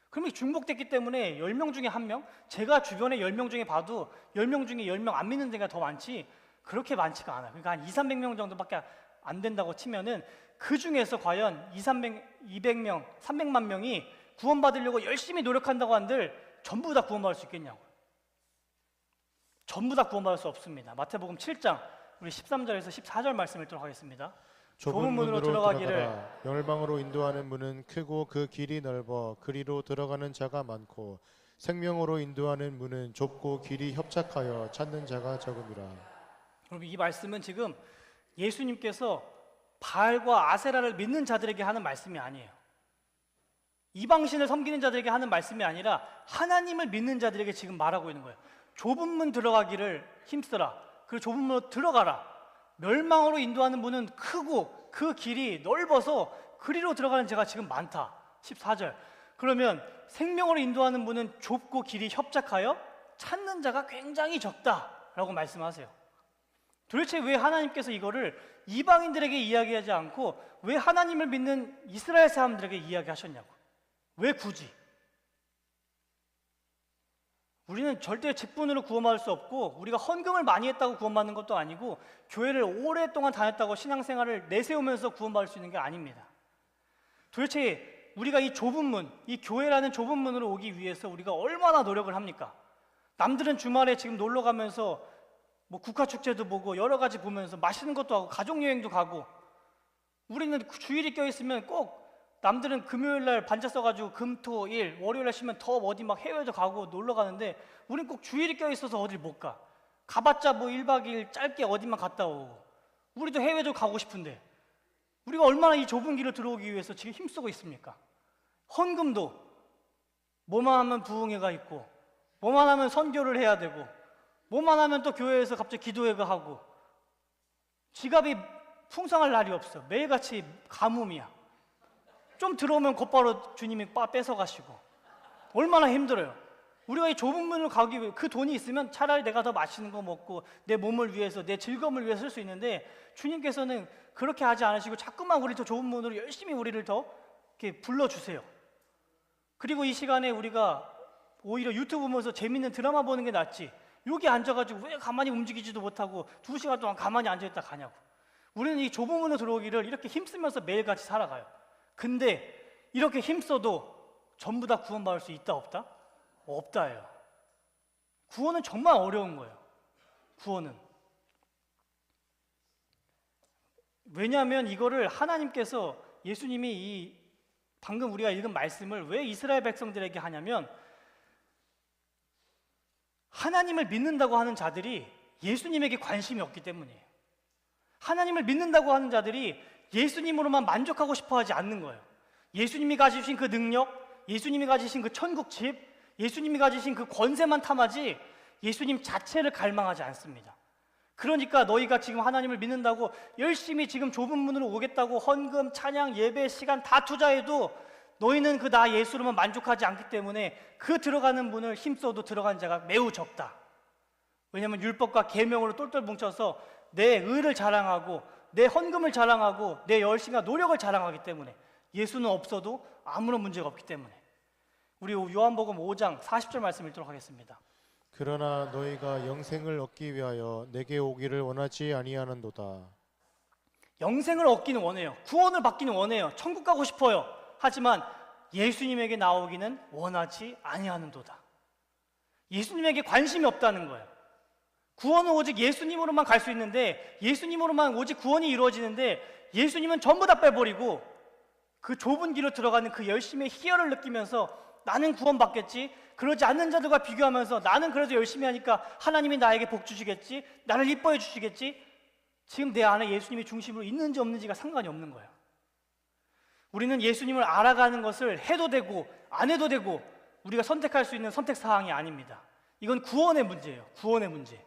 그러면 중복됐기 때문에 10명 중에 1명? 제가 주변에 10명 중에 봐도 10명 중에 10명 안 믿는 데가 더 많지 그렇게 많지가 않아요. 그러니까 한 200~300명 정도밖에 안 된다고 치면은 그 중에서 과연 200명, 300만 명이 구원받으려고 열심히 노력한다고 한들 전부 다 구원받을 수 있겠냐고요. 전부 다 구원받을 수 없습니다. 마태복음 7장 우리 13절에서 14절 말씀을 읽도록 하겠습니다. 좁은 문으로 들어가기를 멸망으로 인도하는 문은 크고 그 길이 넓어 그리로 들어가는 자가 많고 생명으로 인도하는 문은 좁고 길이 협착하여 찾는 자가 적음이라. 여러분 이 말씀은 지금 예수님께서 바알과 아세라를 믿는 자들에게 하는 말씀이 아니에요. 이방신을 섬기는 자들에게 하는 말씀이 아니라 하나님을 믿는 자들에게 지금 말하고 있는 거예요. 좁은 문 들어가기를 힘쓰라. 그리고 좁은 문으로 들어가라. 멸망으로 인도하는 문은 크고 그 길이 넓어서 그리로 들어가는 자가 지금 많다. 14절. 그러면 생명으로 인도하는 문은 좁고 길이 협착하여 찾는 자가 굉장히 적다라고 말씀하세요. 도대체 왜 하나님께서 이거를 이방인들에게 이야기하지 않고 왜 하나님을 믿는 이스라엘 사람들에게 이야기하셨냐고. 왜 굳이? 우리는 절대 직분으로 구원받을 수 없고 우리가 헌금을 많이 했다고 구원받는 것도 아니고 교회를 오랫동안 다녔다고 신앙생활을 내세우면서 구원받을 수 있는 게 아닙니다. 도대체 우리가 이 좁은 문, 이 교회라는 좁은 문으로 오기 위해서 우리가 얼마나 노력을 합니까? 남들은 주말에 지금 놀러 가면서 뭐 국화축제도 보고 여러 가지 보면서 맛있는 것도 하고 가족여행도 가고 우리는 주일이 껴있으면 꼭 남들은 금요일날 반차 써가지고 금, 토, 일, 월요일날 쉬면 더 어디 막 해외도 가고 놀러 가는데 우린 꼭 주일이 껴있어서 어딜 못 가. 가봤자 뭐 1박 2일 짧게 어디만 갔다 오고 우리도 해외도 가고 싶은데 우리가 얼마나 이 좁은 길을 들어오기 위해서 지금 힘쓰고 있습니까? 헌금도 뭐만 하면 부흥회가 있고, 뭐만 하면 선교를 해야 되고, 뭐만 하면 또 교회에서 갑자기 기도회가 하고, 지갑이 풍성할 날이 없어. 매일같이 가뭄이야. 좀 들어오면 곧바로 주님이 뺏어가시고. 얼마나 힘들어요. 우리가 이 좁은 문을 가기 위해 그 돈이 있으면 차라리 내가 더 맛있는 거 먹고 내 몸을 위해서, 내 즐거움을 위해서 쓸 수 있는데, 주님께서는 그렇게 하지 않으시고 자꾸만 우리 더 좁은 문으로 열심히 우리를 더 이렇게 불러주세요. 그리고 이 시간에 우리가 오히려 유튜브 보면서 재밌는 드라마 보는 게 낫지, 여기 앉아가지고 왜 가만히 움직이지도 못하고 2시간 동안 가만히 앉아있다 가냐고. 우리는 이 좁은 문으로 들어오기를 이렇게 힘쓰면서 매일같이 살아가요. 근데 이렇게 힘써도 전부 다 구원받을 수 있다 없다? 없다예요. 구원은 정말 어려운 거예요. 구원은. 왜냐하면 이거를 하나님께서, 예수님이 이 방금 우리가 읽은 말씀을 왜 이스라엘 백성들에게 하냐면, 하나님을 믿는다고 하는 자들이 예수님에게 관심이 없기 때문이에요. 하나님을 믿는다고 하는 자들이 예수님으로만 만족하고 싶어 하지 않는 거예요. 예수님이 가지신 그 능력, 예수님이 가지신 그 천국 집, 예수님이 가지신 그 권세만 탐하지 예수님 자체를 갈망하지 않습니다. 그러니까 너희가 지금 하나님을 믿는다고 열심히 지금 좁은 문으로 오겠다고 헌금, 찬양, 예배, 시간 다 투자해도 너희는 그 나 예수로만 만족하지 않기 때문에 그 들어가는 문을 힘써도 들어간 자가 매우 적다. 왜냐하면 율법과 계명으로 똘똘 뭉쳐서 내 의를 자랑하고 내 헌금을 자랑하고 내 열심과 노력을 자랑하기 때문에, 예수는 없어도 아무런 문제가 없기 때문에. 우리 요한복음 5장 40절 말씀 읽도록 하겠습니다. 그러나 너희가 영생을 얻기 위하여 내게 오기를 원하지 아니하는도다. 영생을 얻기는 원해요. 구원을 받기는 원해요. 천국 가고 싶어요. 하지만 예수님에게 나오기는 원하지 아니하는도다. 예수님에게 관심이 없다는 거예요. 구원은 오직 예수님으로만 갈 수 있는데, 예수님으로만 오직 구원이 이루어지는데, 예수님은 전부 다 빼버리고 그 좁은 길로 들어가는 그 열심의 희열을 느끼면서 나는 구원받겠지, 그러지 않는 자들과 비교하면서 나는 그래도 열심히 하니까 하나님이 나에게 복 주시겠지, 나를 이뻐해 주시겠지, 지금 내 안에 예수님이 중심으로 있는지 없는지가 상관이 없는 거예요. 우리는 예수님을 알아가는 것을 해도 되고 안 해도 되고 우리가 선택할 수 있는 선택사항이 아닙니다. 이건 구원의 문제예요. 구원의 문제.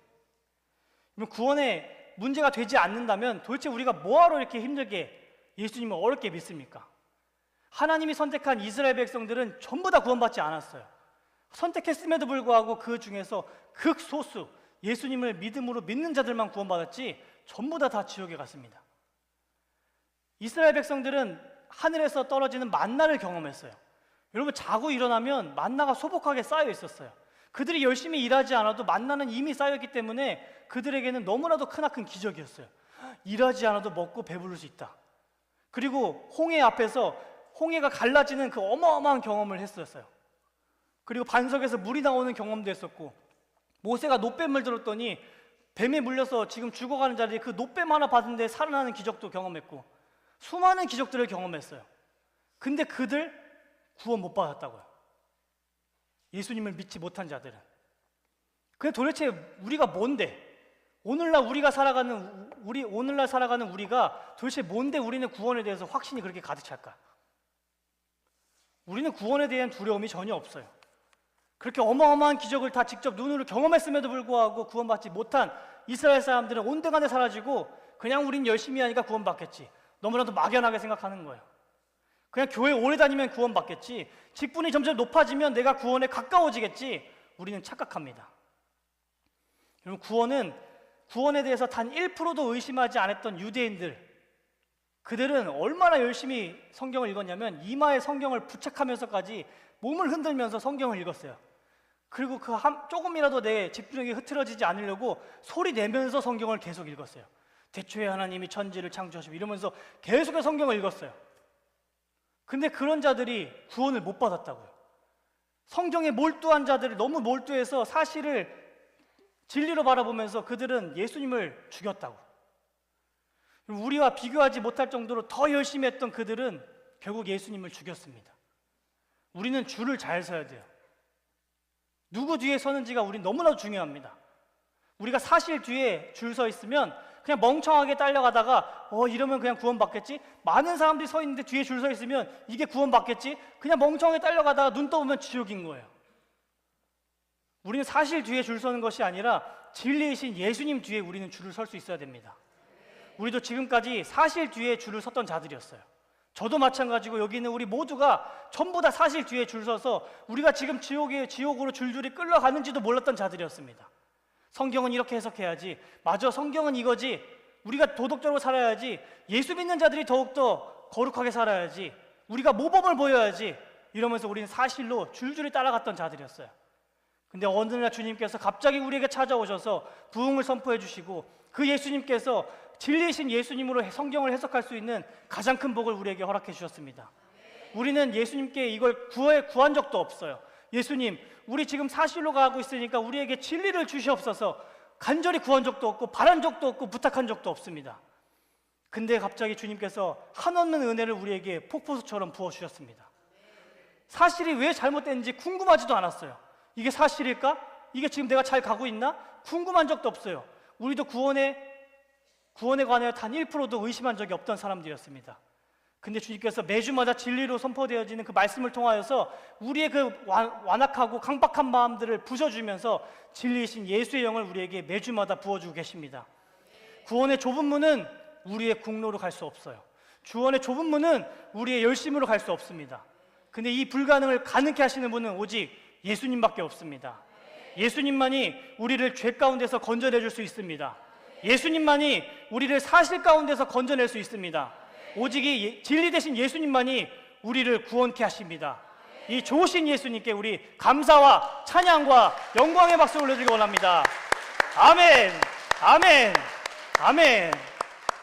그럼 구원의 문제가 되지 않는다면 도대체 우리가 뭐하러 이렇게 힘들게 예수님을 어렵게 믿습니까? 하나님이 선택한 이스라엘 백성들은 전부 다 구원받지 않았어요. 선택했음에도 불구하고 그 중에서 극소수 예수님을 믿음으로 믿는 자들만 구원받았지 전부 다 지옥에 갔습니다. 이스라엘 백성들은 하늘에서 떨어지는 만나를 경험했어요. 여러분, 자고 일어나면 만나가 소복하게 쌓여 있었어요. 그들이 열심히 일하지 않아도 만나는 이미 쌓였기 때문에 그들에게는 너무나도 크나큰 기적이었어요. 일하지 않아도 먹고 배부를 수 있다. 그리고 홍해 앞에서 홍해가 갈라지는 그 어마어마한 경험을 했었어요. 그리고 반석에서 물이 나오는 경험도 했었고, 모세가 노뱀을 들었더니 뱀에 물려서 지금 죽어가는 자들이 그 노뱀 하나 받은데 살아나는 기적도 경험했고, 수많은 기적들을 경험했어요. 근데 그들 구원 못 받았다고요. 예수님을 믿지 못한 자들은. 근데 도대체 우리가 뭔데? 오늘날 살아가는 우리가 도대체 뭔데 우리는 구원에 대해서 확신이 그렇게 가득 찰까? 우리는 구원에 대한 두려움이 전혀 없어요. 그렇게 어마어마한 기적을 다 직접 눈으로 경험했음에도 불구하고 구원받지 못한 이스라엘 사람들은 온데간데 사라지고 그냥 우린 열심히 하니까 구원받겠지, 너무나도 막연하게 생각하는 거예요. 그냥 교회 오래 다니면 구원받겠지, 직분이 점점 높아지면 내가 구원에 가까워지겠지, 우리는 착각합니다. 여러분, 구원에 대해서 단 1%도 의심하지 않았던 유대인들, 그들은 얼마나 열심히 성경을 읽었냐면 이마에 성경을 부착하면서까지 몸을 흔들면서 성경을 읽었어요. 그리고 조금이라도 내 집중력이 흐트러지지 않으려고 소리 내면서 성경을 계속 읽었어요. 대초에 하나님이 천지를 창조하시고 이러면서 계속해서 성경을 읽었어요. 근데 그런 자들이 구원을 못 받았다고요. 성경에 몰두한 자들이 너무 몰두해서 사실을 진리로 바라보면서 그들은 예수님을 죽였다고. 우리와 비교하지 못할 정도로 더 열심히 했던 그들은 결국 예수님을 죽였습니다. 우리는 줄을 잘 서야 돼요. 누구 뒤에 서는지가 우린 너무나도 중요합니다. 우리가 사실 뒤에 줄 서 있으면 그냥 멍청하게 딸려가다가 이러면 그냥 구원받겠지? 많은 사람들이 서 있는데 뒤에 줄 서 있으면 이게 구원받겠지? 그냥 멍청하게 딸려가다가 눈 떠보면 지옥인 거예요. 우리는 사실 뒤에 줄 서는 것이 아니라 진리이신 예수님 뒤에 우리는 줄을 설 수 있어야 됩니다. 우리도 지금까지 사실 뒤에 줄을 섰던 자들이었어요. 저도 마찬가지고 여기 있는 우리 모두가 전부 다 사실 뒤에 줄 서서 우리가 지금 지옥으로 줄줄이 끌려가는지도 몰랐던 자들이었습니다. 성경은 이렇게 해석해야지, 맞아, 성경은 이거지, 우리가 도덕적으로 살아야지, 예수 믿는 자들이 더욱더 거룩하게 살아야지, 우리가 모범을 보여야지, 이러면서 우리는 사실로 줄줄이 따라갔던 자들이었어요. 근데 어느 날 주님께서 갑자기 우리에게 찾아오셔서 부흥을 선포해 주시고 그 예수님께서 진리이신 예수님으로 성경을 해석할 수 있는 가장 큰 복을 우리에게 허락해 주셨습니다. 우리는 예수님께 이걸 구한 적도 없어요. 예수님, 우리 지금 사실로 가고 있으니까 우리에게 진리를 주시옵소서 간절히 구한 적도 없고 바란 적도 없고 부탁한 적도 없습니다. 근데 갑자기 주님께서 한없는 은혜를 우리에게 폭포수처럼 부어주셨습니다. 사실이 왜 잘못됐는지 궁금하지도 않았어요. 이게 사실일까? 이게 지금 내가 잘 가고 있나? 궁금한 적도 없어요. 우리도 구원에 관하여 단 1%도 의심한 적이 없던 사람들이었습니다. 근데 주님께서 매주마다 진리로 선포되어지는 그 말씀을 통하여서 우리의 그 완악하고 강박한 마음들을 부셔주면서 진리이신 예수의 영을 우리에게 매주마다 부어주고 계십니다. 구원의 좁은 문은 우리의 국로로 갈 수 없어요. 구원의 좁은 문은 우리의 열심으로 갈 수 없습니다. 근데 이 불가능을 가능케 하시는 분은 오직 예수님밖에 없습니다. 예수님만이 우리를 죄 가운데서 건져내줄 수 있습니다. 예수님만이 우리를 사실 가운데서 건져낼 수 있습니다. 오직 이 진리 되신 예수님만이 우리를 구원케 하십니다. 이 좋으신 예수님께 우리 감사와 찬양과 영광의 박수 올려드리기 원합니다. 아멘, 아멘, 아멘.